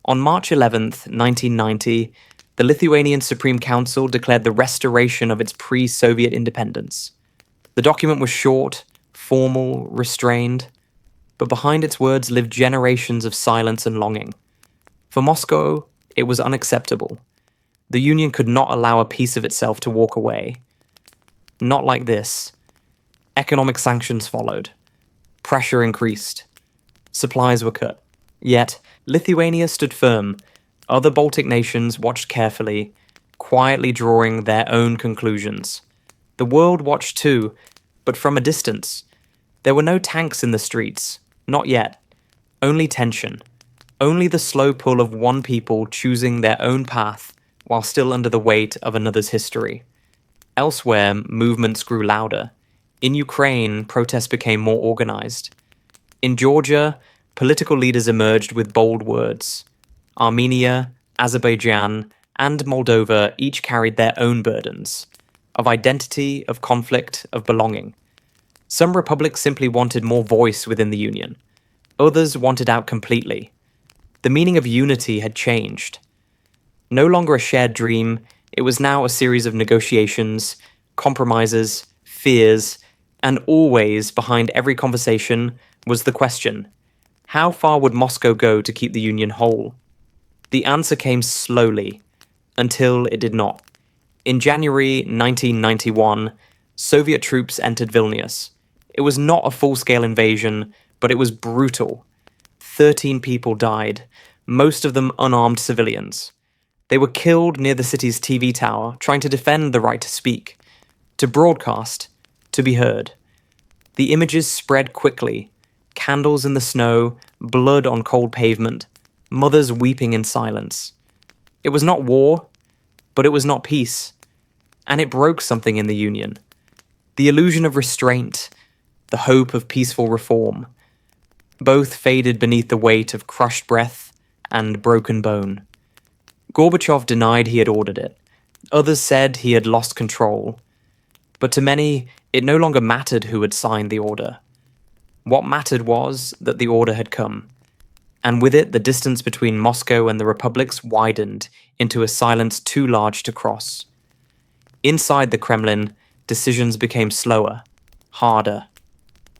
On March 11th, 1990, the Lithuanian Supreme Council declared the restoration of its pre-Soviet independence. The document was short, formal, restrained, but behind its words lived generations of silence and longing. For Moscow, it was unacceptable. The Union could not allow a piece of itself to walk away. Not like this. Economic sanctions followed. Pressure increased. Supplies were cut. Yet, Lithuania stood firm. Other Baltic nations watched carefully, quietly drawing their own conclusions. The world watched too, but from a distance. There were no tanks in the streets. Not yet. Only tension. Only the slow pull of one people choosing their own path while still under the weight of another's history. Elsewhere, movements grew louder. In Ukraine, protests became more organized. In Georgia, political leaders emerged with bold words. Armenia, Azerbaijan, and Moldova each carried their own burdens. of identity, of conflict, of belonging. Some republics simply wanted more voice within the Union. Others wanted out completely. The meaning of unity had changed. No longer a shared dream, it was now a series of negotiations, compromises, fears, and always behind every conversation was the question: how far would Moscow go to keep the Union whole? The answer came slowly, until it did not. In January 1991, Soviet troops entered Vilnius. It was not a full-scale invasion, but it was brutal. 13 people died, most of them unarmed civilians. They were killed near the city's TV tower, trying to defend the right to speak, to broadcast, to be heard. The images spread quickly: candles in the snow, blood on cold pavement, mothers weeping in silence. It was not war, but it was not peace. And it broke something in the Union. The illusion of restraint, the hope of peaceful reform. Both faded beneath the weight of crushed breath and broken bone. Gorbachev denied he had ordered it. Others said he had lost control. But to many, it no longer mattered who had signed the order. What mattered was that the order had come. And with it, the distance between Moscow and the republics widened into a silence too large to cross. Inside the Kremlin, decisions became slower, harder.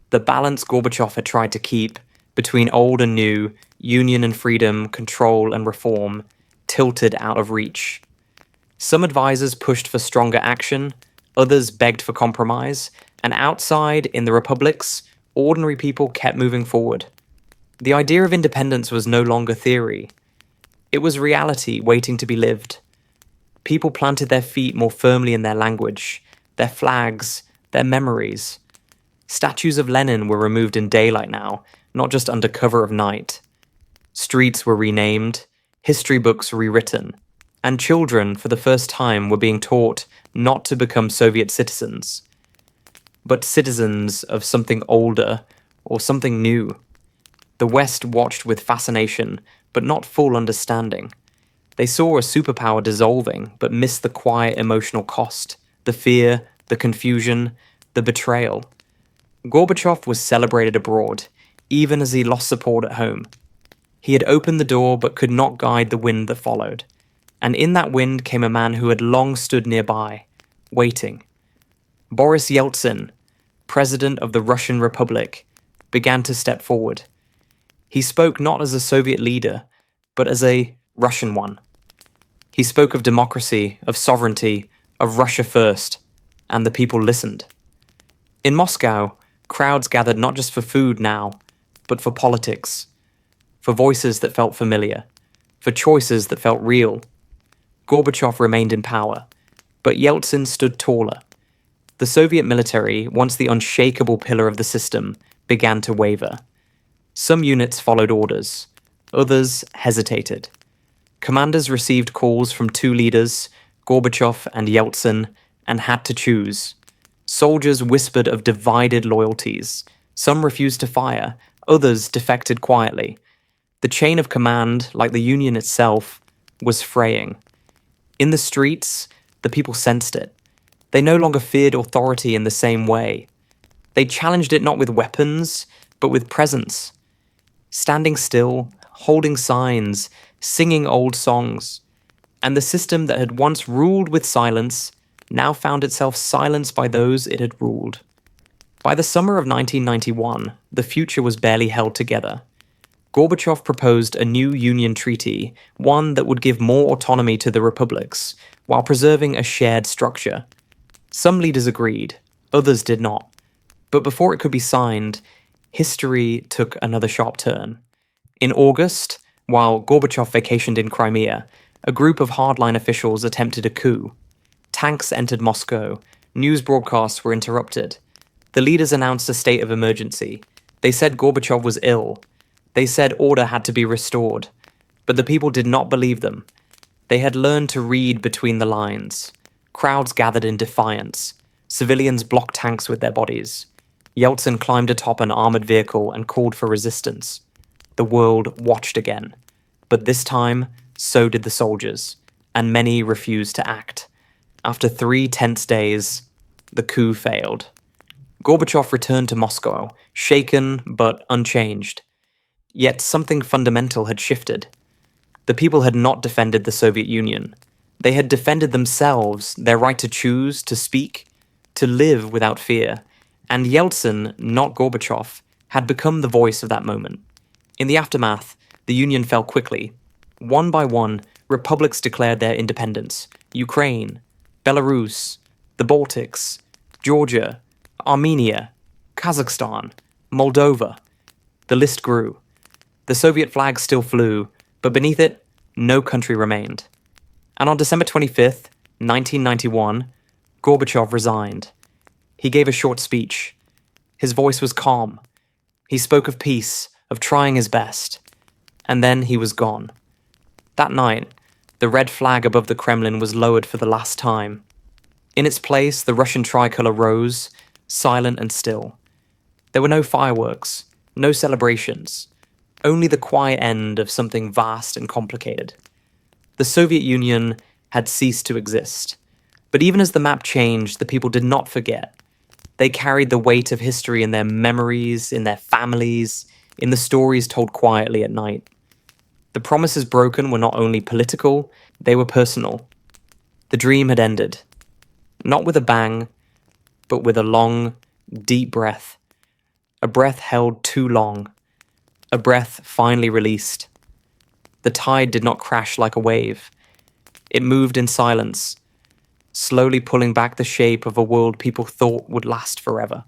The balance Gorbachev had tried to keep between old and new, union and freedom, control and reform, tilted out of reach. Some advisors pushed for stronger action, others begged for compromise, and outside, in the republics, ordinary people kept moving forward. The idea of independence was no longer theory. It was reality waiting to be lived. People planted their feet more firmly in their language, their flags, their memories. Statues of Lenin were removed in daylight now, not just under cover of night. Streets were renamed, history books rewritten, and children, for the first time, were being taught not to become Soviet citizens, but citizens of something older or something new. The West watched with fascination, but not full understanding. They saw a superpower dissolving, but missed the quiet emotional cost, the fear, the confusion, the betrayal. Gorbachev was celebrated abroad, even as he lost support at home. He had opened the door but could not guide the wind that followed. And in that wind came a man who had long stood nearby, waiting. Boris Yeltsin, president of the Russian Republic, began to step forward. He spoke not as a Soviet leader, but as a Russian one. He spoke of democracy, of sovereignty, of Russia first, and the people listened. In Moscow, crowds gathered not just for food now, but for politics, for voices that felt familiar, for choices that felt real. Gorbachev remained in power, but Yeltsin stood taller. The Soviet military, once the unshakable pillar of the system, began to waver. Some units followed orders, others hesitated. Commanders received calls from two leaders, Gorbachev and Yeltsin, and had to choose. Soldiers whispered of divided loyalties. Some refused to fire, others defected quietly. The chain of command, like the Union itself, was fraying. In the streets, the people sensed it. They no longer feared authority in the same way. They challenged it not with weapons, but with presence. Standing still, holding signs, singing old songs. And the system that had once ruled with silence now found itself silenced by those it had ruled. By the summer of 1991, the future was barely held together. Gorbachev proposed a new Union treaty, one that would give more autonomy to the republics, while preserving a shared structure. Some leaders agreed, others did not. But before it could be signed, history took another sharp turn. In August, while Gorbachev vacationed in Crimea, a group of hardline officials attempted a coup. Tanks entered Moscow, news broadcasts were interrupted. The leaders announced a state of emergency. They said Gorbachev was ill. They said order had to be restored. But the people did not believe them. They had learned to read between the lines. Crowds gathered in defiance. Civilians blocked tanks with their bodies. Yeltsin climbed atop an armored vehicle and called for resistance. The world watched again. But this time, so did the soldiers, and many refused to act. After 3 tense days, the coup failed. Gorbachev returned to Moscow, shaken but unchanged. Yet something fundamental had shifted. The people had not defended the Soviet Union. They had defended themselves, their right to choose, to speak, to live without fear. And Yeltsin, not Gorbachev, had become the voice of that moment. In the aftermath, the Union fell quickly. One by one, republics declared their independence. Ukraine, Belarus, the Baltics, Georgia, Armenia, Kazakhstan, Moldova. The list grew. The Soviet flag still flew, but beneath it, no country remained. And on December 25th, 1991, Gorbachev resigned. He gave a short speech. His voice was calm. He spoke of peace, of trying his best. And then he was gone. That night, the red flag above the Kremlin was lowered for the last time. In its place, the Russian tricolor rose, silent and still. There were no fireworks, no celebrations, only the quiet end of something vast and complicated. The Soviet Union had ceased to exist. But even as the map changed, the people did not forget. They carried the weight of history in their memories, in their families, in the stories told quietly at night. The promises broken were not only political, they were personal. The dream had ended. Not with a bang, but with a long, deep breath. A breath held too long. A breath finally released. The tide did not crash like a wave. It moved in silence, slowly pulling back the shape of a world people thought would last forever.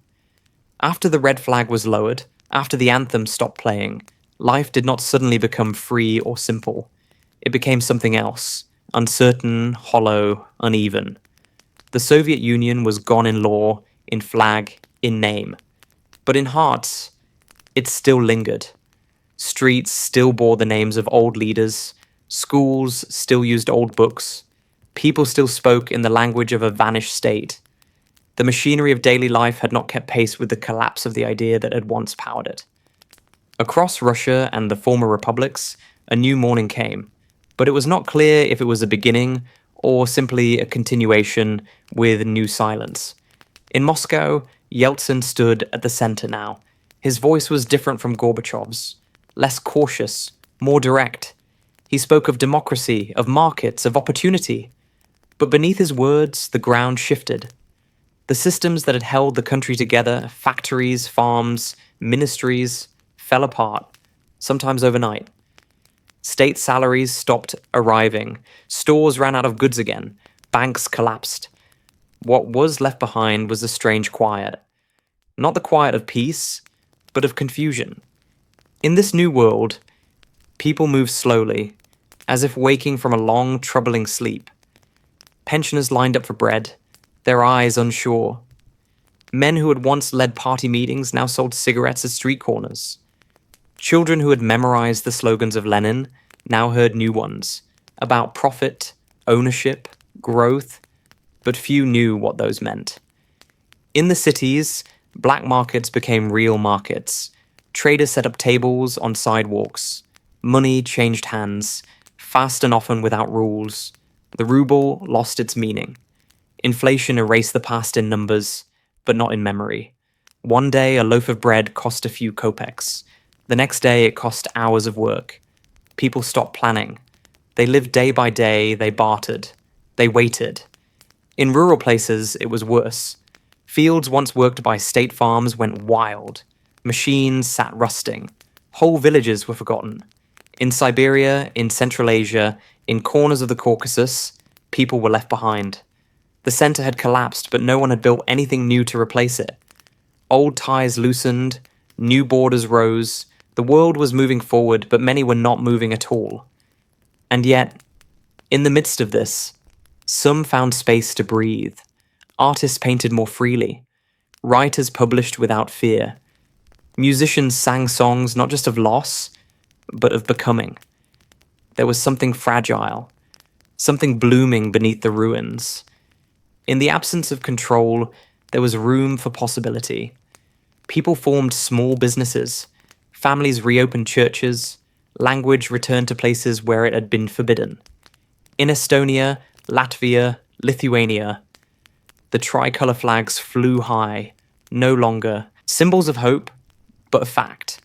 After the red flag was lowered, after the anthem stopped playing, life did not suddenly become free or simple. It became something else, uncertain, hollow, uneven. The Soviet Union was gone in law, in flag, in name. But in hearts, it still lingered. Streets still bore the names of old leaders, schools still used old books, people still spoke in the language of a vanished state. The machinery of daily life had not kept pace with the collapse of the idea that had once powered it. Across Russia and the former republics, a new morning came, but it was not clear if it was a beginning or simply a continuation with new silence. In Moscow, Yeltsin stood at the center now. His voice was different from Gorbachev's, less cautious, more direct. He spoke of democracy, of markets, of opportunity. But beneath his words, the ground shifted. The systems that had held the country together, factories, farms, ministries, fell apart, sometimes overnight. State salaries stopped arriving, stores ran out of goods again, banks collapsed. What was left behind was a strange quiet. Not the quiet of peace, but of confusion. In this new world, people moved slowly, as if waking from a long, troubling sleep. Pensioners lined up for bread, their eyes unsure. Men who had once led party meetings now sold cigarettes at street corners. Children who had memorized the slogans of Lenin now heard new ones, about profit, ownership, growth, but few knew what those meant. In the cities, black markets became real markets. Traders set up tables on sidewalks. Money changed hands, fast and often without rules. The ruble lost its meaning. Inflation erased the past in numbers, but not in memory. One day, a loaf of bread cost a few kopecks. The next day, it cost hours of work. People stopped planning. They lived day by day, they bartered. They waited. In rural places, it was worse. Fields once worked by state farms went wild. Machines sat rusting. Whole villages were forgotten. In Siberia, in Central Asia, in corners of the Caucasus, people were left behind. The center had collapsed, but no one had built anything new to replace it. Old ties loosened, new borders rose. The world was moving forward, but many were not moving at all. And yet, in the midst of this, some found space to breathe. Artists painted more freely. Writers published without fear. Musicians sang songs not just of loss, but of becoming. There was something fragile, something blooming beneath the ruins. In the absence of control, there was room for possibility. People formed small businesses. Families reopened churches. Language returned to places where it had been forbidden. In Estonia, Latvia, Lithuania. The tricolour flags flew high, no longer symbols of hope, but a fact.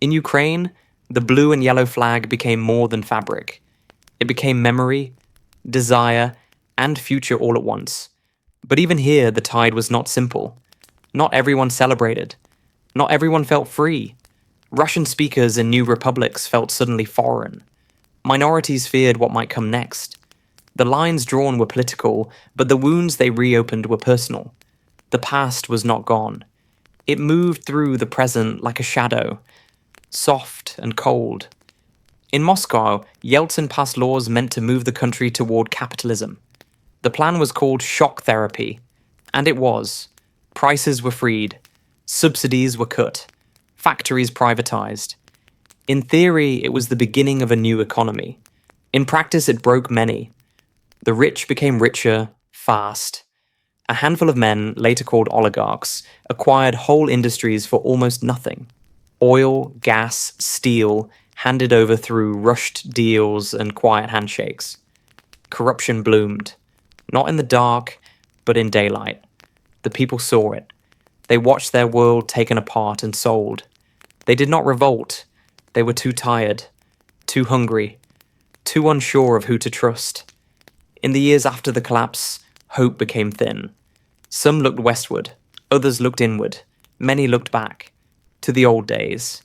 In Ukraine, the blue and yellow flag became more than fabric. It became memory, desire, and future all at once. But even here, the tide was not simple. Not everyone celebrated. Not everyone felt free. Russian speakers in new republics felt suddenly foreign. Minorities feared what might come next. The lines drawn were political, but the wounds they reopened were personal. The past was not gone. It moved through the present like a shadow, soft and cold. In Moscow, Yeltsin passed laws meant to move the country toward capitalism. The plan was called shock therapy, and it was. Prices were freed, subsidies were cut, factories privatized. In theory, it was the beginning of a new economy. In practice, it broke many. The rich became richer, fast. A handful of men, later called oligarchs, acquired whole industries for almost nothing. Oil, gas, steel, handed over through rushed deals and quiet handshakes. Corruption bloomed. Not in the dark, but in daylight. The people saw it. They watched their world taken apart and sold. They did not revolt. They were too tired, too hungry, too unsure of who to trust. In the years after the collapse, hope became thin. Some looked westward, others looked inward, many looked back, to the old days.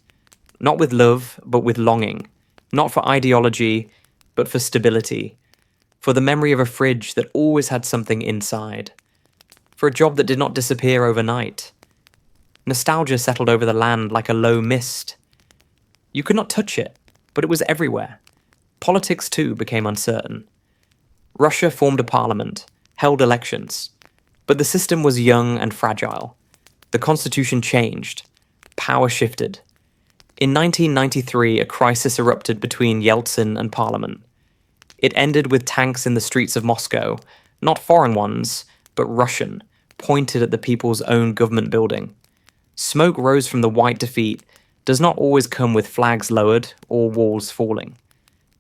Not with love, but with longing. Not for ideology, but for stability. For the memory of a fridge that always had something inside. For a job that did not disappear overnight. Nostalgia settled over the land like a low mist. You could not touch it, but it was everywhere. Politics, too, became uncertain. Russia formed a parliament, held elections. But the system was young and fragile. The constitution changed. Power shifted. In 1993, a crisis erupted between Yeltsin and parliament. It ended with tanks in the streets of Moscow, not foreign ones, but Russian, pointed at the people's own government building. Smoke rose from the white defeat does not always come with flags lowered or walls falling.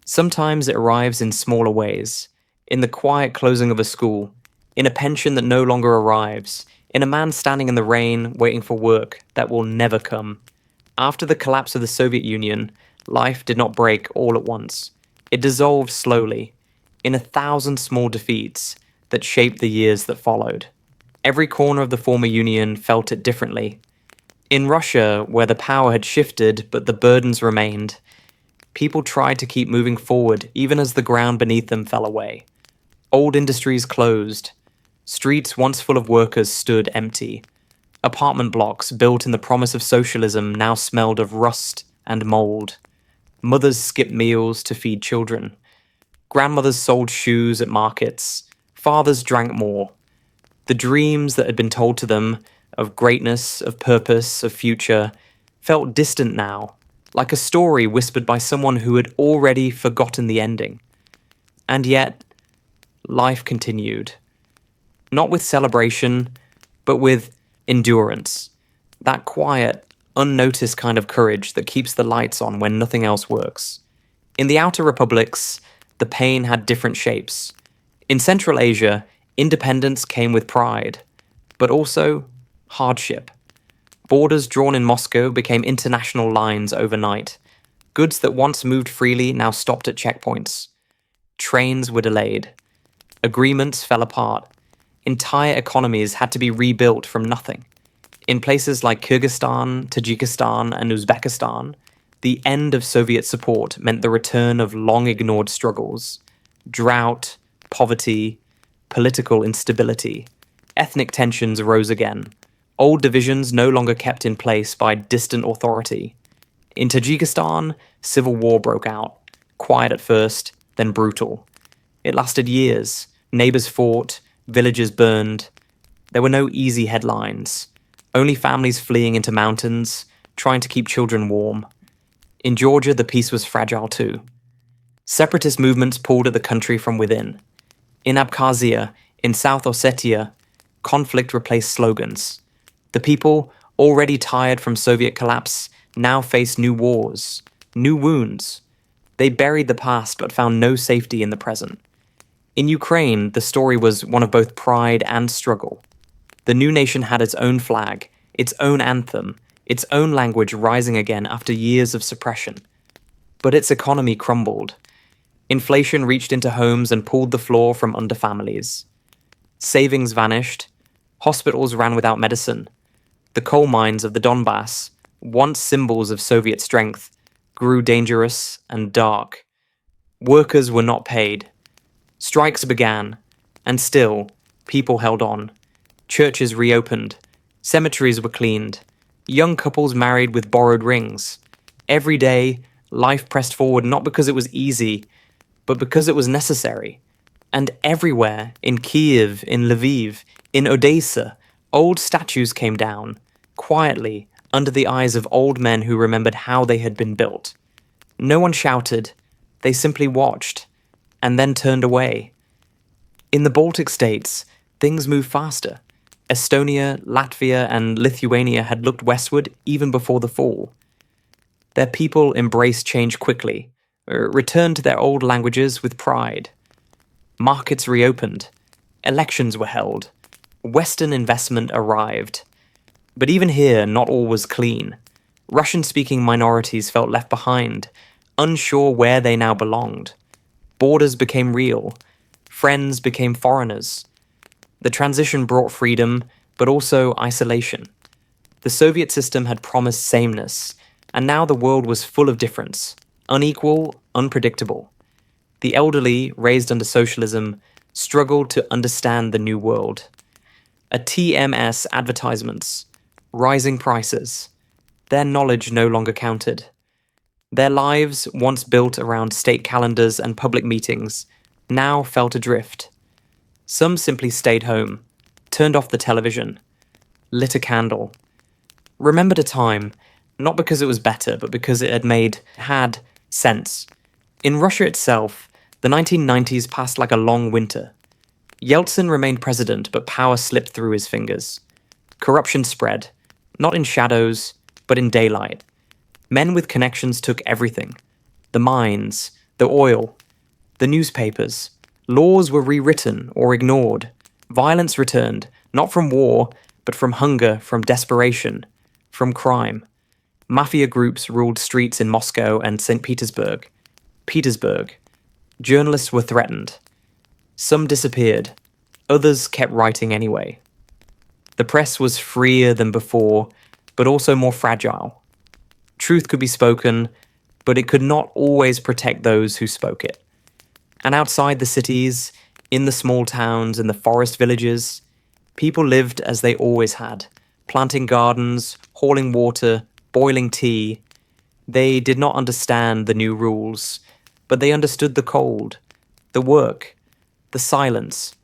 Sometimes it arrives in smaller ways, in the quiet closing of a school, in a pension that no longer arrives, in a man standing in the rain waiting for work that will never come. After the collapse of the Soviet Union, life did not break all at once. It dissolved slowly, in 1,000 small defeats that shaped the years that followed. Every corner of the former Union felt it differently. In Russia, where the power had shifted but the burdens remained, people tried to keep moving forward even as the ground beneath them fell away. Old industries closed. Streets once full of workers stood empty. Apartment blocks built in the promise of socialism now smelled of rust and mold. Mothers skipped meals to feed children. Grandmothers sold shoes at markets. Fathers drank more. The dreams that had been told to them of greatness, of purpose, of future, felt distant now, like a story whispered by someone who had already forgotten the ending. And yet, life continued. Not with celebration, but with endurance. That quiet, unnoticed kind of courage that keeps the lights on when nothing else works. In the outer republics, the pain had different shapes. In Central Asia, independence came with pride, but also hardship. Borders drawn in Moscow became international lines overnight. Goods that once moved freely now stopped at checkpoints. Trains were delayed. Agreements fell apart. Entire economies had to be rebuilt from nothing. In places like Kyrgyzstan, Tajikistan, and Uzbekistan, the end of Soviet support meant the return of long-ignored struggles. Drought, poverty, political instability. Ethnic tensions rose again. Old divisions no longer kept in place by distant authority. In Tajikistan, civil war broke out. Quiet at first, then brutal. It lasted years. Neighbors fought, villages burned. There were no easy headlines. Only families fleeing into mountains, trying to keep children warm. In Georgia, the peace was fragile too. Separatist movements pulled at the country from within. In Abkhazia, in South Ossetia, conflict replaced slogans. The people, already tired from Soviet collapse, now faced new wars, new wounds. They buried the past but found no safety in the present. In Ukraine, the story was one of both pride and struggle. The new nation had its own flag, its own anthem, its own language rising again after years of suppression. But its economy crumbled. Inflation reached into homes and pulled the floor from under families. Savings vanished. Hospitals ran without medicine. The coal mines of the Donbass, once symbols of Soviet strength, grew dangerous and dark. Workers were not paid. Strikes began, and still, people held on. Churches reopened. Cemeteries were cleaned. Young couples married with borrowed rings. Every day, life pressed forward not because it was easy, but because it was necessary. And everywhere, in Kiev, in Lviv, in Odessa, old statues came down, quietly, under the eyes of old men who remembered how they had been built. No one shouted, they simply watched, and then turned away. In the Baltic states, things moved faster. Estonia, Latvia, and Lithuania had looked westward even before the fall. Their people embraced change quickly, returned to their old languages with pride. Markets reopened. Elections were held. Western investment arrived. But even here, not all was clean. Russian-speaking minorities felt left behind, unsure where they now belonged. Borders became real. Friends became foreigners. The transition brought freedom, but also isolation. The Soviet system had promised sameness, and now the world was full of difference, unequal, unpredictable. The elderly, raised under socialism, struggled to understand the new world. A TMS advertisements, rising prices. Their knowledge no longer counted. Their lives, once built around state calendars and public meetings, now felt adrift. Some simply stayed home, turned off the television, lit a candle, remembered a time, not because it was better, but because it had sense. In Russia itself, the 1990s passed like a long winter. Yeltsin remained president, but power slipped through his fingers. Corruption spread, not in shadows, but in daylight. Men with connections took everything. The mines, the oil, the newspapers. Laws were rewritten or ignored. Violence returned, not from war, but from hunger, from desperation, from crime. Mafia groups ruled streets in Moscow and St. Petersburg. Journalists were threatened. Some disappeared. Others kept writing anyway. The press was freer than before, but also more fragile. Truth could be spoken, but it could not always protect those who spoke it. And outside the cities, in the small towns, in the forest villages, people lived as they always had, planting gardens, hauling water, boiling tea. They did not understand the new rules, but they understood the cold, the work, the silence.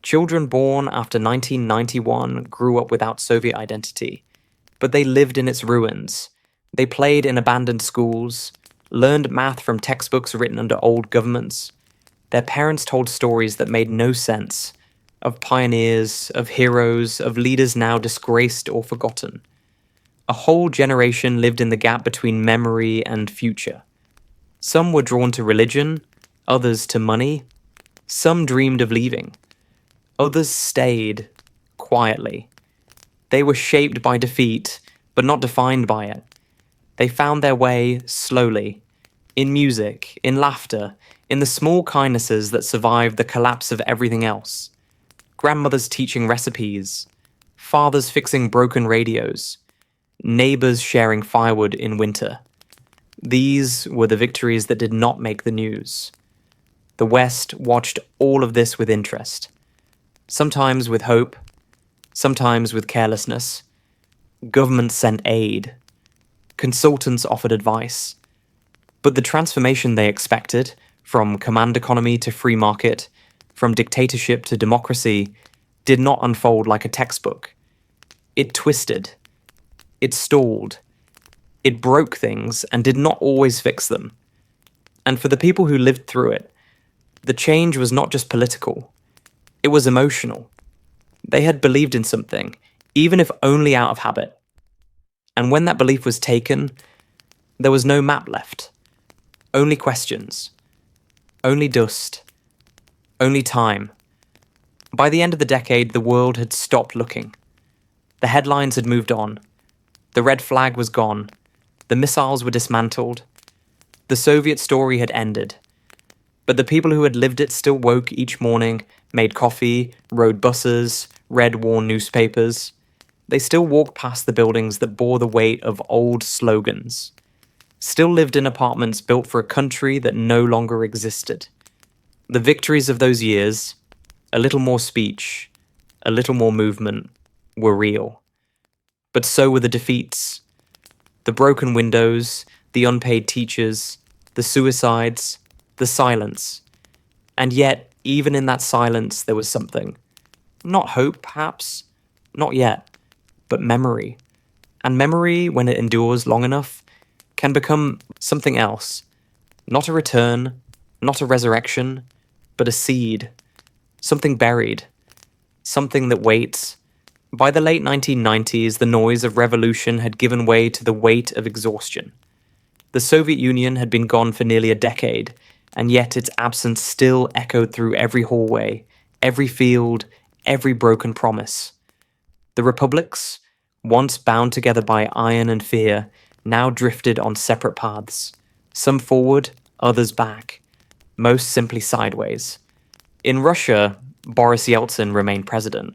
Children born after 1991 grew up without Soviet identity, but they lived in its ruins. They played in abandoned schools, learned math from textbooks written under old governments. Their parents told stories that made no sense, of pioneers, of heroes, of leaders now disgraced or forgotten. A whole generation lived in the gap between memory and future. Some were drawn to religion, others to money. Some dreamed of leaving. Others stayed, quietly. They were shaped by defeat, but not defined by it. They found their way slowly, in music, in laughter, in the small kindnesses that survived the collapse of everything else. Grandmothers teaching recipes, fathers fixing broken radios, neighbors sharing firewood in winter. These were the victories that did not make the news. The West watched all of this with interest, sometimes with hope, sometimes with carelessness. Governments sent aid. Consultants offered advice. But the transformation they expected, from command economy to free market, from dictatorship to democracy, did not unfold like a textbook. It twisted. It stalled. It broke things and did not always fix them. And for the people who lived through it, the change was not just political. It was emotional. They had believed in something, even if only out of habit. And when that belief was taken, there was no map left. Only questions. Only dust. Only time. By the end of the decade, the world had stopped looking. The headlines had moved on. The red flag was gone. The missiles were dismantled. The Soviet story had ended. But the people who had lived it still woke each morning, made coffee, rode buses, read worn newspapers. They still walked past the buildings that bore the weight of old slogans. Still lived in apartments built for a country that no longer existed. The victories of those years, a little more speech, a little more movement, were real. But so were the defeats. The broken windows, the unpaid teachers, the suicides, the silence. And yet, even in that silence, there was something. Not hope, perhaps. Not yet. But memory. And memory, when it endures long enough, can become something else. Not a return, not a resurrection, but a seed. Something buried. Something that waits. By the late 1990s, the noise of revolution had given way to the weight of exhaustion. The Soviet Union had been gone for nearly a decade, and yet its absence still echoed through every hallway, every field, every broken promise. The republics, once bound together by iron and fear, now drifted on separate paths, some forward, others back, most simply sideways. In Russia, Boris Yeltsin remained president,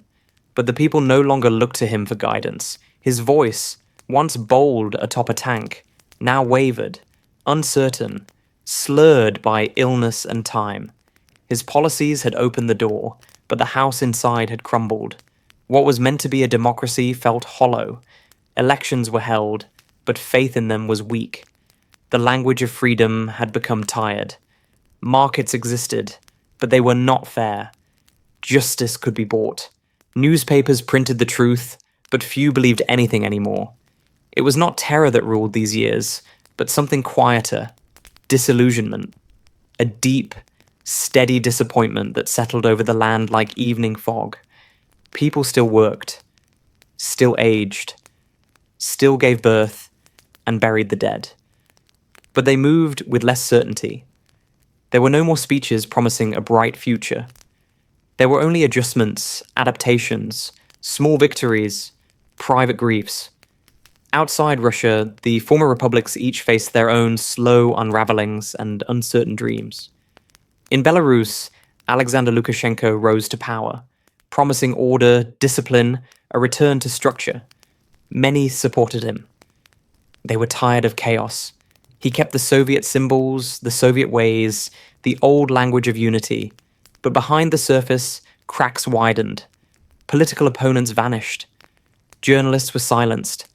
but the people no longer looked to him for guidance. His voice, once bold atop a tank, now wavered, uncertain, slurred by illness and time. His policies had opened the door, but the house inside had crumbled. What was meant to be a democracy felt hollow. Elections were held, but faith in them was weak. The language of freedom had become tired. Markets existed, but they were not fair. Justice could be bought. Newspapers printed the truth, but few believed anything anymore. It was not terror that ruled these years, but something quieter, disillusionment, a deep, steady disappointment that settled over the land like evening fog. People still worked, still aged, still gave birth, and buried the dead. But they moved with less certainty. There were no more speeches promising a bright future. There were only adjustments, adaptations, small victories, private griefs. Outside Russia, the former republics each faced their own slow unravelings and uncertain dreams. In Belarus, Alexander Lukashenko rose to power, promising order, discipline, a return to structure. Many supported him. They were tired of chaos. He kept the Soviet symbols, the Soviet ways, the old language of unity. But behind the surface, cracks widened. Political opponents vanished. Journalists were silenced.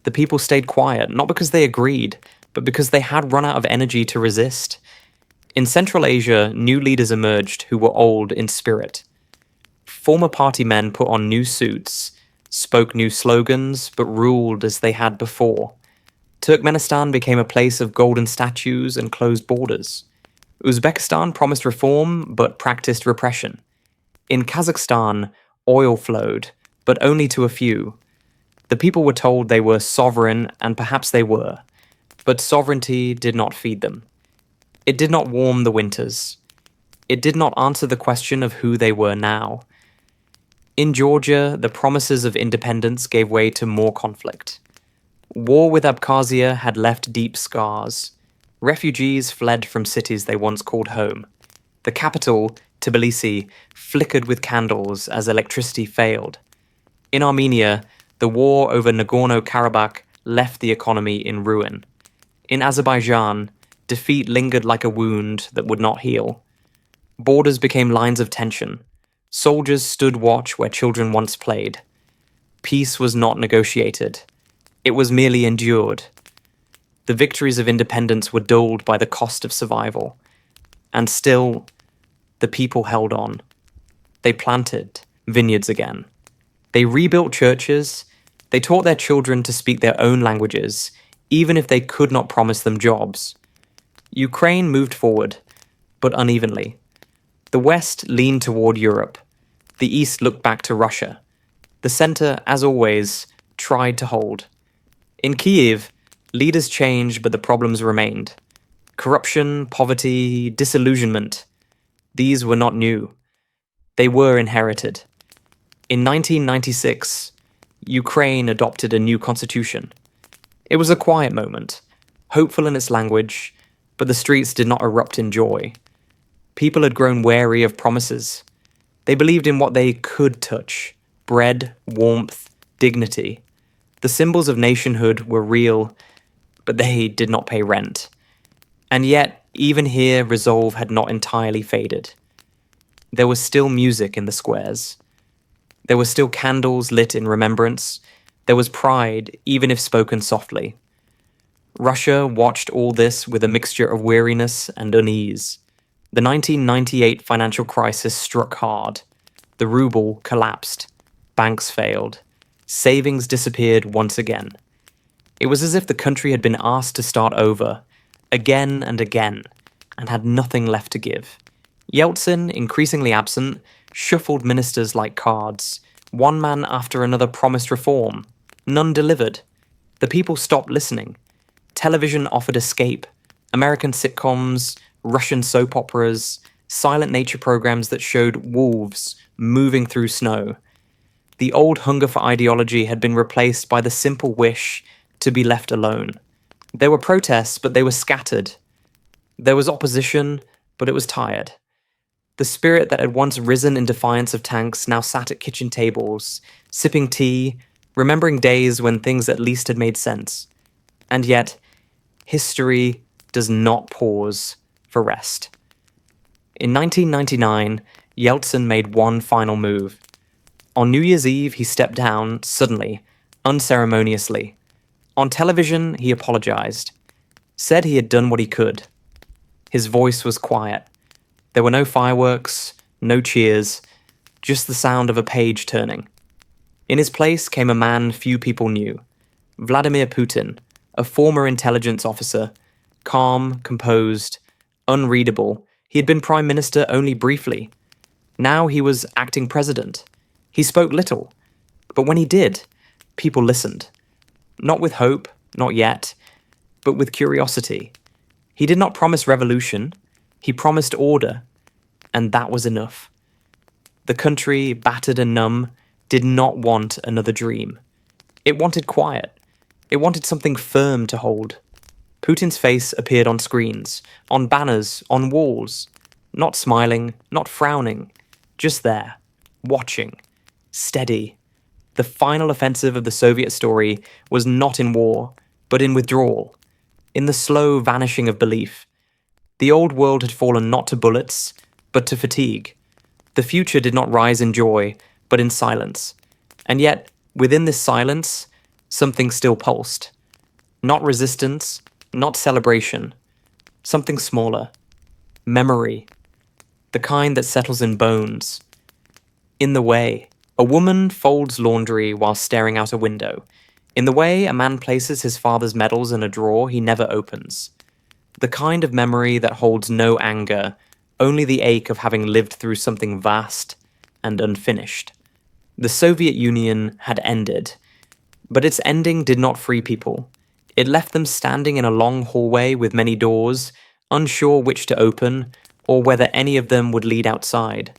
The people stayed quiet, not because they agreed, but because they had run out of energy to resist. In Central Asia, new leaders emerged who were old in spirit. Former party men put on new suits, spoke new slogans, but ruled as they had before. Turkmenistan became a place of golden statues and closed borders. Uzbekistan promised reform, but practiced repression. In Kazakhstan, oil flowed, but only to a few. The people were told they were sovereign, and perhaps they were. But sovereignty did not feed them. It did not warm the winters. It did not answer the question of who they were now. In Georgia, the promises of independence gave way to more conflict. War with Abkhazia had left deep scars. Refugees fled from cities they once called home. The capital, Tbilisi, flickered with candles as electricity failed. In Armenia, the war over Nagorno-Karabakh left the economy in ruin. In Azerbaijan, defeat lingered like a wound that would not heal. Borders became lines of tension. Soldiers stood watch where children once played. Peace was not negotiated. It was merely endured. The victories of independence were dulled by the cost of survival. And still, the people held on. They planted vineyards again. They rebuilt churches. They taught their children to speak their own languages, even if they could not promise them jobs. Ukraine moved forward, but unevenly. The West leaned toward Europe. The East looked back to Russia. The center, as always, tried to hold. In Kyiv, leaders changed, but the problems remained. Corruption, poverty, disillusionment. These were not new. They were inherited. In 1996, Ukraine adopted a new constitution. It was a quiet moment, hopeful in its language, but the streets did not erupt in joy. People had grown wary of promises. They believed in what they could touch: bread, warmth, dignity. The symbols of nationhood were real, but they did not pay rent. And yet, even here, resolve had not entirely faded. There was still music in the squares. There were still candles lit in remembrance. There was pride, even if spoken softly. Russia watched all this with a mixture of weariness and unease. The 1998 financial crisis struck hard. The ruble collapsed. Banks failed. Savings disappeared once again. It was as if the country had been asked to start over, again and again, and had nothing left to give. Yeltsin, increasingly absent, shuffled ministers like cards. One man after another promised reform. None delivered. The people stopped listening. Television offered escape. American sitcoms, Russian soap operas, silent nature programs that showed wolves moving through snow. The old hunger for ideology had been replaced by the simple wish to be left alone. There were protests, but they were scattered. There was opposition, but it was tired. The spirit that had once risen in defiance of tanks now sat at kitchen tables, sipping tea, remembering days when things at least had made sense. And yet, history does not pause for rest. In 1999, Yeltsin made one final move. On New Year's Eve, he stepped down, suddenly, unceremoniously. On television, he apologized, said he had done what he could. His voice was quiet. There were no fireworks, no cheers, just the sound of a page turning. In his place came a man few people knew, Vladimir Putin, a former intelligence officer, calm, composed, unreadable. He had been prime minister only briefly. Now he was acting president. He spoke little, but when he did, people listened. Not with hope, not yet, but with curiosity. He did not promise revolution. He promised order, and that was enough. The country, battered and numb, did not want another dream. It wanted quiet. It wanted something firm to hold. Putin's face appeared on screens, on banners, on walls. Not smiling, not frowning, just there, watching, steady. The final offensive of the Soviet story was not in war, but in withdrawal, in the slow vanishing of belief. The old world had fallen not to bullets, but to fatigue. The future did not rise in joy, but in silence. And yet, within this silence, something still pulsed. Not resistance, not celebration. Something smaller. Memory. The kind that settles in bones. In the way, a woman folds laundry while staring out a window. In the way, a man places his father's medals in a drawer he never opens. The kind of memory that holds no anger, only the ache of having lived through something vast and unfinished. The Soviet Union had ended, but its ending did not free people. It left them standing in a long hallway with many doors, unsure which to open, or whether any of them would lead outside.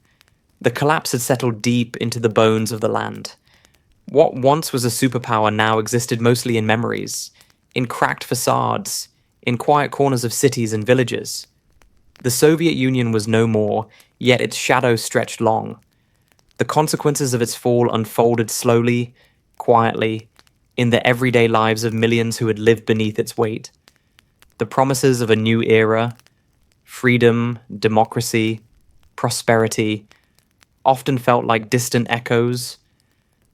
The collapse had settled deep into the bones of the land. What once was a superpower now existed mostly in memories, in cracked facades, in quiet corners of cities and villages. The Soviet Union was no more, yet its shadow stretched long. The consequences of its fall unfolded slowly, quietly, in the everyday lives of millions who had lived beneath its weight. The promises of a new era, freedom, democracy, prosperity, often felt like distant echoes,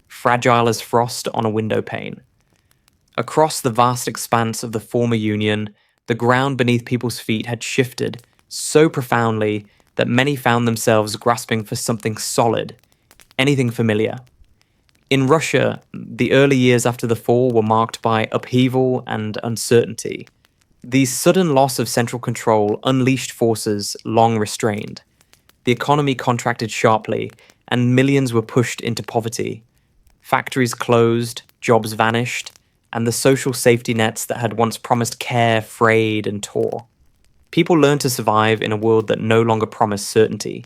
fragile as frost on a window pane. Across the vast expanse of the former Union, the ground beneath people's feet had shifted so profoundly that many found themselves grasping for something solid, anything familiar. In Russia, the early years after the fall were marked by upheaval and uncertainty. The sudden loss of central control unleashed forces long restrained. The economy contracted sharply, and millions were pushed into poverty. Factories closed, jobs vanished, and the social safety nets that had once promised care frayed and tore. People learned to survive in a world that no longer promised certainty.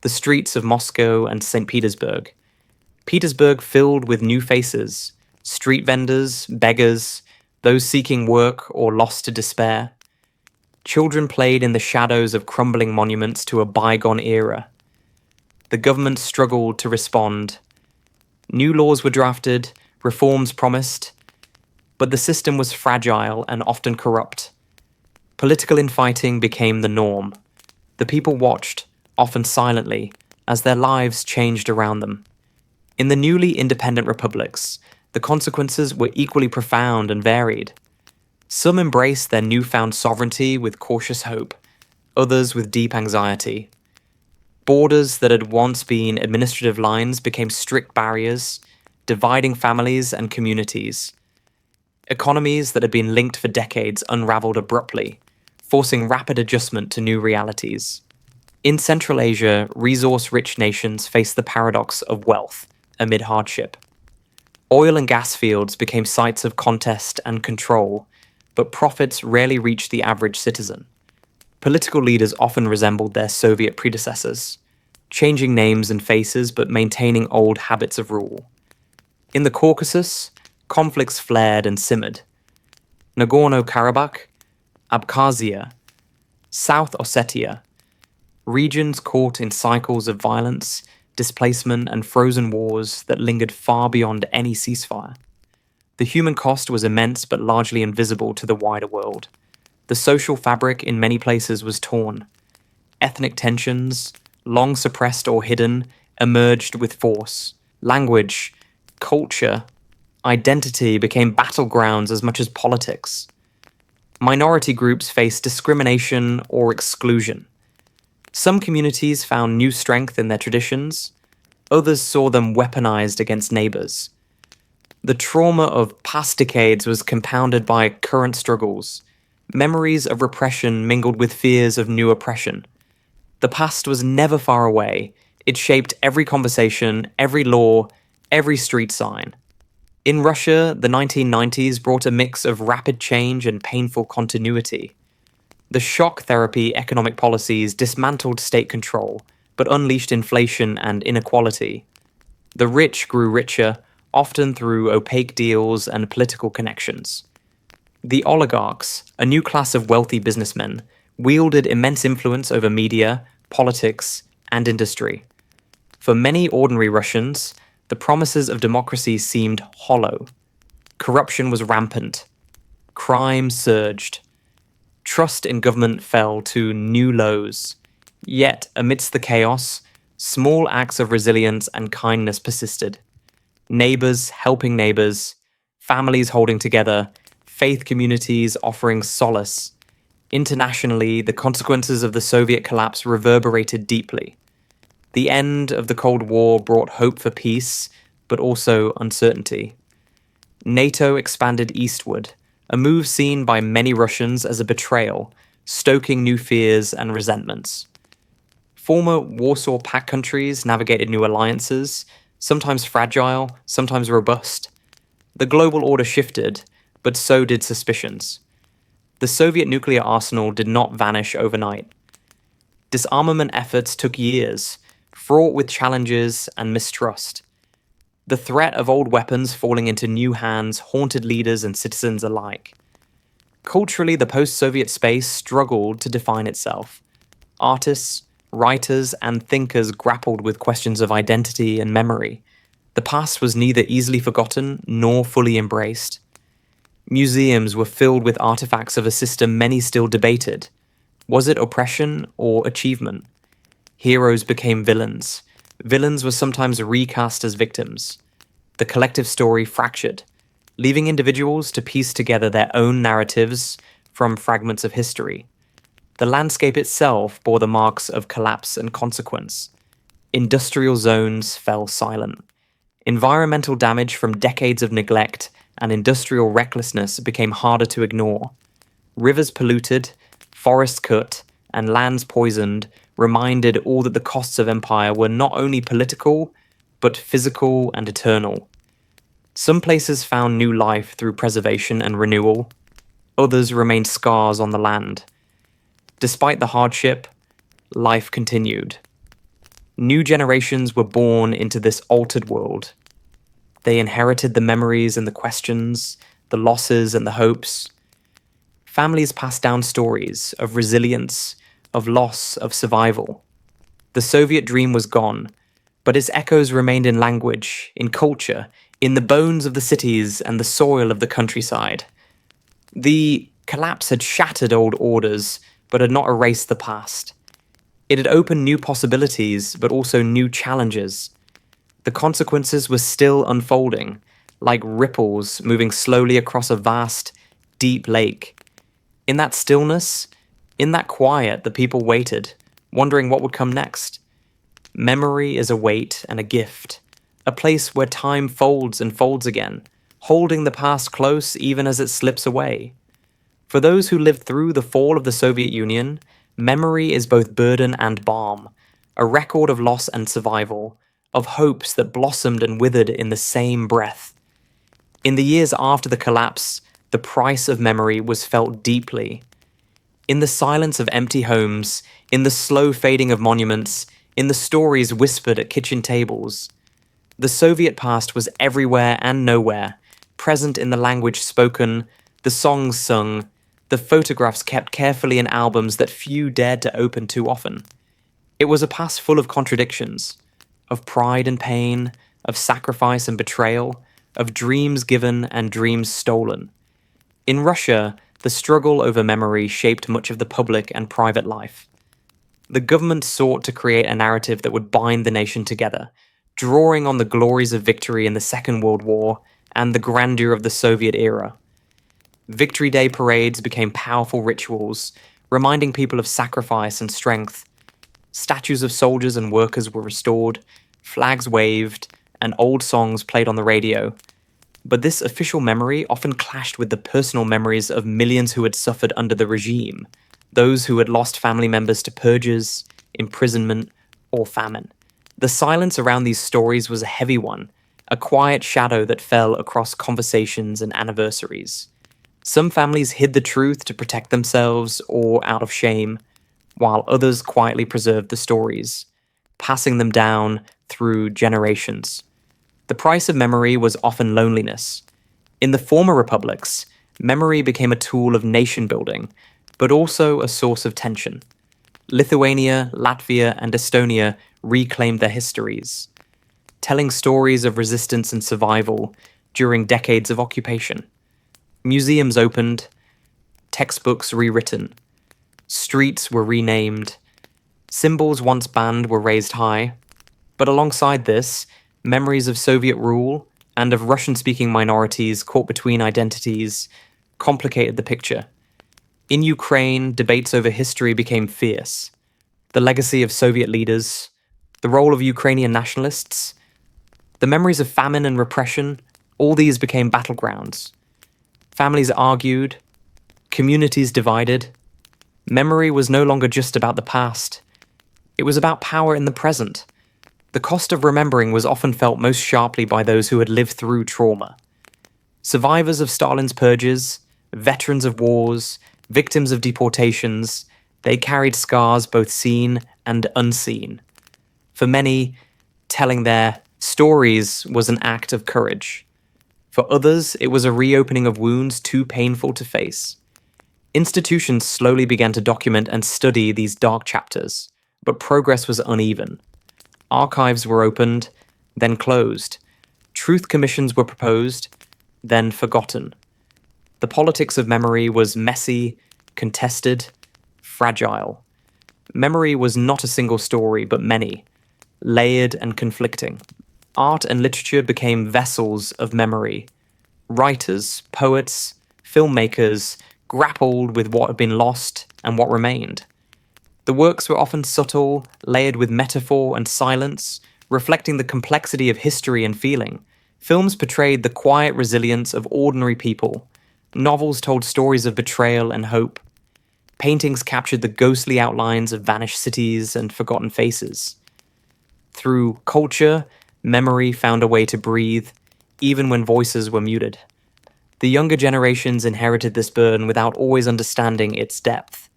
The streets of Moscow and St. Petersburg. Petersburg filled with new faces, street vendors, beggars, those seeking work or lost to despair. Children played in the shadows of crumbling monuments to a bygone era. The government struggled to respond. New laws were drafted, reforms promised, but the system was fragile and often corrupt. Political infighting became the norm. The people watched, often silently, as their lives changed around them. In the newly independent republics, the consequences were equally profound and varied. Some embraced their newfound sovereignty with cautious hope, others with deep anxiety. Borders that had once been administrative lines became strict barriers, dividing families and communities. Economies that had been linked for decades unraveled abruptly, forcing rapid adjustment to new realities. In Central Asia, resource-rich nations faced the paradox of wealth amid hardship. Oil and gas fields became sites of contest and control, but profits rarely reached the average citizen. Political leaders often resembled their Soviet predecessors, changing names and faces but maintaining old habits of rule. In the Caucasus, conflicts flared and simmered. Nagorno-Karabakh, Abkhazia, South Ossetia, regions caught in cycles of violence, displacement, and frozen wars that lingered far beyond any ceasefire. The human cost was immense but largely invisible to the wider world. The social fabric in many places was torn. Ethnic tensions, long suppressed or hidden, emerged with force. Language, culture, identity became battlegrounds as much as politics. Minority groups faced discrimination or exclusion. Some communities found new strength in their traditions, others saw them weaponized against neighbors. The trauma of past decades was compounded by current struggles. Memories of repression mingled with fears of new oppression. The past was never far away. It shaped every conversation, every law, every street sign. In Russia, the 1990s brought a mix of rapid change and painful continuity. The shock therapy economic policies dismantled state control, but unleashed inflation and inequality. The rich grew richer, often through opaque deals and political connections. The oligarchs, a new class of wealthy businessmen, wielded immense influence over media, politics, and industry. For many ordinary Russians, the promises of democracy seemed hollow. Corruption was rampant. Crime surged. Trust in government fell to new lows. Yet, amidst the chaos, small acts of resilience and kindness persisted. Neighbors helping neighbors, families holding together, faith communities offering solace. Internationally, the consequences of the Soviet collapse reverberated deeply. The end of the Cold War brought hope for peace, but also uncertainty. NATO expanded eastward, a move seen by many Russians as a betrayal, stoking new fears and resentments. Former Warsaw Pact countries navigated new alliances, sometimes fragile, sometimes robust. The global order shifted, but so did suspicions. The Soviet nuclear arsenal did not vanish overnight. Disarmament efforts took years, fraught with challenges and mistrust. The threat of old weapons falling into new hands haunted leaders and citizens alike. Culturally, the post-Soviet space struggled to define itself. Artists, writers, and thinkers grappled with questions of identity and memory. The past was neither easily forgotten nor fully embraced. Museums were filled with artifacts of a system many still debated. Was it oppression or achievement? Heroes became villains. Villains were sometimes recast as victims. The collective story fractured, leaving individuals to piece together their own narratives from fragments of history. The landscape itself bore the marks of collapse and consequence. Industrial zones fell silent. Environmental damage from decades of neglect and industrial recklessness became harder to ignore. Rivers polluted, forests cut, and lands poisoned reminded all that the costs of empire were not only political, but physical and eternal. Some places found new life through preservation and renewal. Others remained scars on the land. Despite the hardship, life continued. New generations were born into this altered world. They inherited the memories and the questions, the losses and the hopes. Families passed down stories of resilience, of loss, of survival. The Soviet dream was gone, but its echoes remained in language, in culture, in the bones of the cities and the soil of the countryside. The collapse had shattered old orders, but had not erased the past. It had opened new possibilities, but also new challenges. The consequences were still unfolding, like ripples moving slowly across a vast, deep lake. In that stillness, in that quiet, the people waited, wondering what would come next. Memory is a weight and a gift, a place where time folds and folds again, holding the past close even as it slips away. For those who lived through the fall of the Soviet Union, memory is both burden and balm, a record of loss and survival, of hopes that blossomed and withered in the same breath. In the years after the collapse, the price of memory was felt deeply. In the silence of empty homes, in the slow fading of monuments, in the stories whispered at kitchen tables. The Soviet past was everywhere and nowhere, present in the language spoken, the songs sung, the photographs kept carefully in albums that few dared to open too often. It was a past full of contradictions, of pride and pain, of sacrifice and betrayal, of dreams given and dreams stolen. In Russia, the struggle over memory shaped much of the public and private life. The government sought to create a narrative that would bind the nation together, drawing on the glories of victory in the Second World War and the grandeur of the Soviet era. Victory Day parades became powerful rituals, reminding people of sacrifice and strength. Statues of soldiers and workers were restored, flags waved, and old songs played on the radio. But this official memory often clashed with the personal memories of millions who had suffered under the regime, those who had lost family members to purges, imprisonment, or famine. The silence around these stories was a heavy one, a quiet shadow that fell across conversations and anniversaries. Some families hid the truth to protect themselves or out of shame, while others quietly preserved the stories, passing them down through generations. The price of memory was often loneliness. In the former republics, memory became a tool of nation building, but also a source of tension. Lithuania, Latvia, and Estonia reclaimed their histories, telling stories of resistance and survival during decades of occupation. Museums opened, textbooks rewritten, streets were renamed, symbols once banned were raised high. But alongside this, memories of Soviet rule and of Russian-speaking minorities caught between identities complicated the picture. In Ukraine, debates over history became fierce. The legacy of Soviet leaders, the role of Ukrainian nationalists, the memories of famine and repression, all these became battlegrounds. Families argued, communities divided. Memory was no longer just about the past. It was about power in the present. The cost of remembering was often felt most sharply by those who had lived through trauma. Survivors of Stalin's purges, veterans of wars, victims of deportations, they carried scars both seen and unseen. For many, telling their stories was an act of courage. For others, it was a reopening of wounds too painful to face. Institutions slowly began to document and study these dark chapters, but progress was uneven. Archives were opened, then closed. Truth commissions were proposed, then forgotten. The politics of memory was messy, contested, fragile. Memory was not a single story, but many, layered and conflicting. Art and literature became vessels of memory. Writers, poets, filmmakers grappled with what had been lost and what remained. The works were often subtle, layered with metaphor and silence, reflecting the complexity of history and feeling. Films portrayed the quiet resilience of ordinary people. Novels told stories of betrayal and hope. Paintings captured the ghostly outlines of vanished cities and forgotten faces. Through culture, memory found a way to breathe, even when voices were muted. The younger generations inherited this burden without always understanding its depth.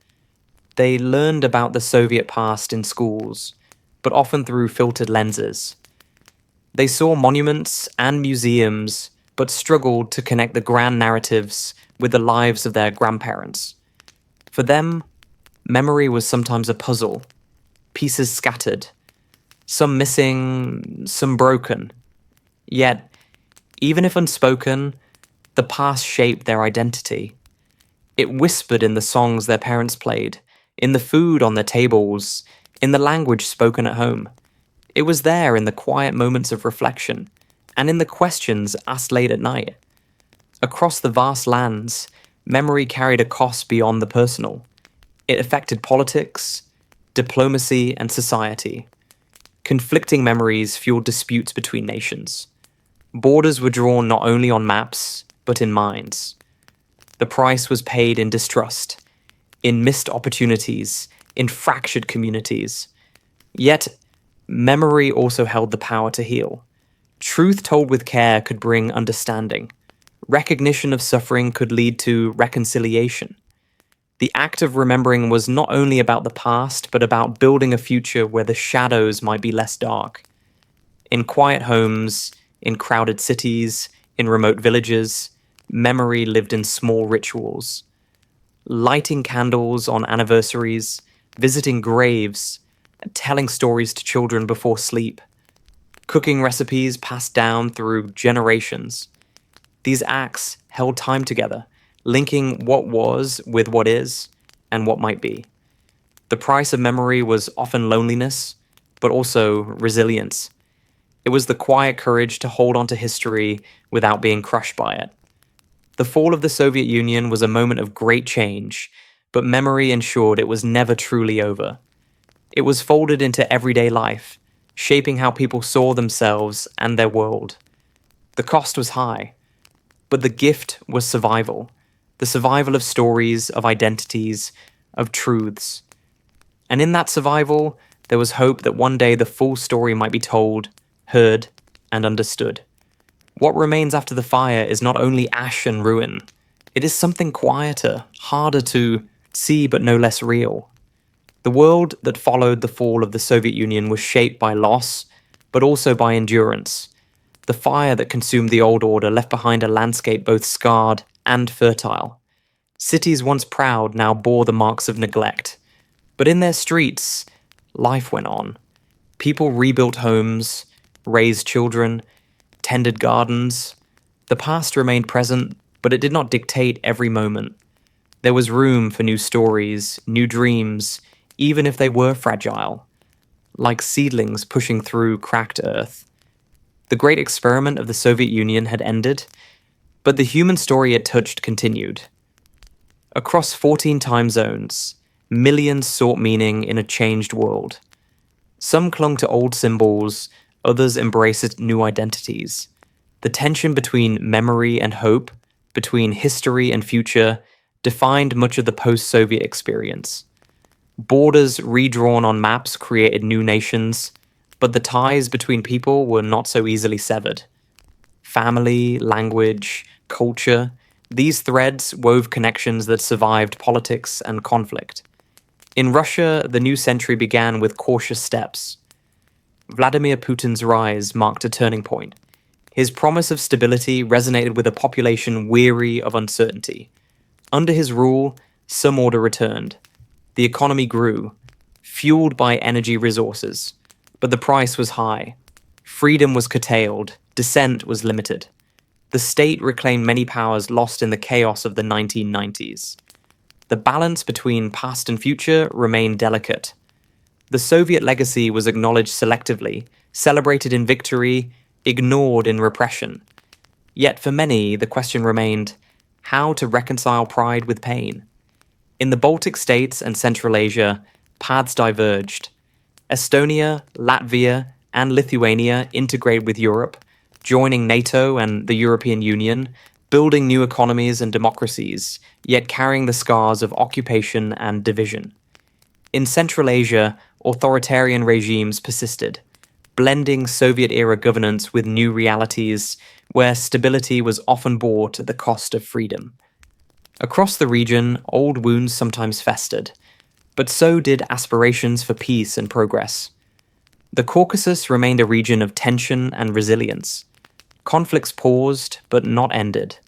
They learned about the Soviet past in schools, but often through filtered lenses. They saw monuments and museums, but struggled to connect the grand narratives with the lives of their grandparents. For them, memory was sometimes a puzzle, pieces scattered, some missing, some broken. Yet, even if unspoken, the past shaped their identity. It whispered in the songs their parents played, in the food on their tables, in the language spoken at home. It was there in the quiet moments of reflection, and in the questions asked late at night. Across the vast lands, memory carried a cost beyond the personal. It affected politics, diplomacy, and society. Conflicting memories fueled disputes between nations. Borders were drawn not only on maps, but in minds. The price was paid in distrust, in missed opportunities, in fractured communities. Yet, memory also held the power to heal. Truth told with care could bring understanding. Recognition of suffering could lead to reconciliation. The act of remembering was not only about the past, but about building a future where the shadows might be less dark. In quiet homes, in crowded cities, in remote villages, memory lived in small rituals. Lighting candles on anniversaries, visiting graves, telling stories to children before sleep, cooking recipes passed down through generations. These acts held time together, linking what was with what is and what might be. The price of memory was often loneliness, but also resilience. It was the quiet courage to hold on to history without being crushed by it. The fall of the Soviet Union was a moment of great change, but memory ensured it was never truly over. It was folded into everyday life, shaping how people saw themselves and their world. The cost was high, but the gift was survival. The survival of stories, of identities, of truths. And in that survival, there was hope that one day the full story might be told, heard, and understood. What remains after the fire is not only ash and ruin, it is something quieter, harder to see but no less real. The world that followed the fall of the Soviet Union was shaped by loss, but also by endurance. The fire that consumed the old order left behind a landscape both scarred and fertile. Cities once proud now bore the marks of neglect. But in their streets, life went on. People rebuilt homes, raised children, tended gardens. The past remained present, but it did not dictate every moment. There was room for new stories, new dreams, even if they were fragile, like seedlings pushing through cracked earth. The great experiment of the Soviet Union had ended, but the human story it touched continued. Across 14 time zones, millions sought meaning in a changed world. Some clung to old symbols, others embraced new identities. The tension between memory and hope, between history and future, defined much of the post-Soviet experience. Borders redrawn on maps created new nations, but the ties between people were not so easily severed. Family, language, culture, these threads wove connections that survived politics and conflict. In Russia, the new century began with cautious steps. Vladimir Putin's rise marked a turning point. His promise of stability resonated with a population weary of uncertainty. Under his rule, some order returned. The economy grew, fueled by energy resources, but the price was high. Freedom was curtailed, dissent was limited. The state reclaimed many powers lost in the chaos of the 1990s. The balance between past and future remained delicate. The Soviet legacy was acknowledged selectively, celebrated in victory, ignored in repression. Yet for many, the question remained, how to reconcile pride with pain? In the Baltic states and Central Asia, paths diverged. Estonia, Latvia, and Lithuania integrated with Europe, joining NATO and the European Union, building new economies and democracies, yet carrying the scars of occupation and division. In Central Asia, authoritarian regimes persisted, blending Soviet-era governance with new realities where stability was often bought at the cost of freedom. Across the region, old wounds sometimes festered. But so did aspirations for peace and progress. The Caucasus remained a region of tension and resilience. Conflicts paused, but not ended.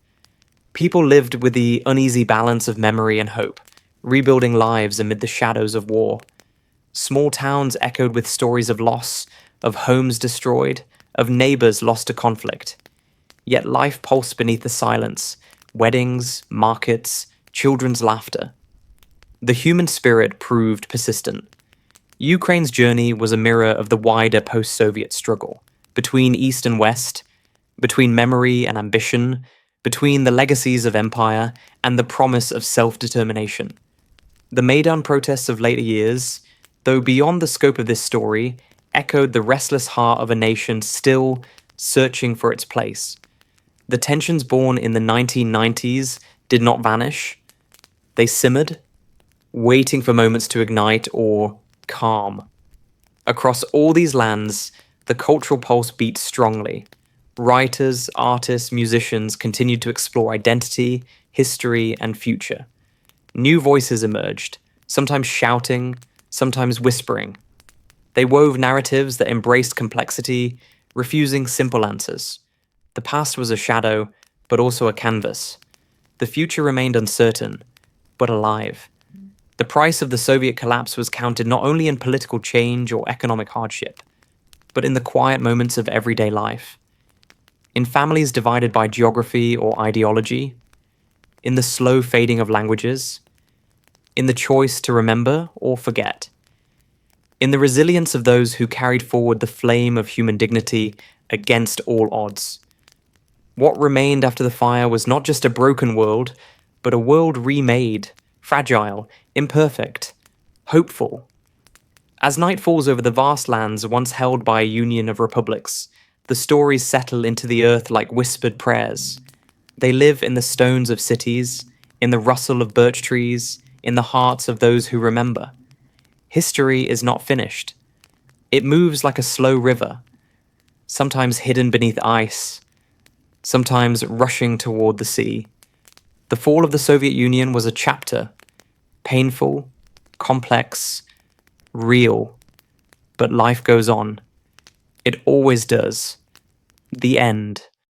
People lived with the uneasy balance of memory and hope, rebuilding lives amid the shadows of war. Small towns echoed with stories of loss, of homes destroyed, of neighbors lost to conflict. Yet life pulsed beneath the silence: weddings, markets, children's laughter. The human spirit proved persistent. Ukraine's journey was a mirror of the wider post-Soviet struggle, between East and West, between memory and ambition, between the legacies of empire and the promise of self-determination. The Maidan protests of later years, though beyond the scope of this story, echoed the restless heart of a nation still searching for its place. The tensions born in the 1990s did not vanish. They simmered, waiting for moments to ignite or calm. Across all these lands, the cultural pulse beat strongly. Writers, artists, musicians continued to explore identity, history, and future. New voices emerged, sometimes shouting, sometimes whispering. They wove narratives that embraced complexity, refusing simple answers. The past was a shadow, but also a canvas. The future remained uncertain, but alive. The price of the Soviet collapse was counted not only in political change or economic hardship, but in the quiet moments of everyday life. In families divided by geography or ideology, in the slow fading of languages, in the choice to remember or forget, in the resilience of those who carried forward the flame of human dignity against all odds. What remained after the fire was not just a broken world, but a world remade, fragile, imperfect, hopeful. As night falls over the vast lands once held by a union of republics, the stories settle into the earth like whispered prayers. They live in the stones of cities, in the rustle of birch trees, in the hearts of those who remember. History is not finished. It moves like a slow river, sometimes hidden beneath ice, sometimes rushing toward the sea. The fall of the Soviet Union was a chapter, painful, complex, real, but life goes on. It always does. The end.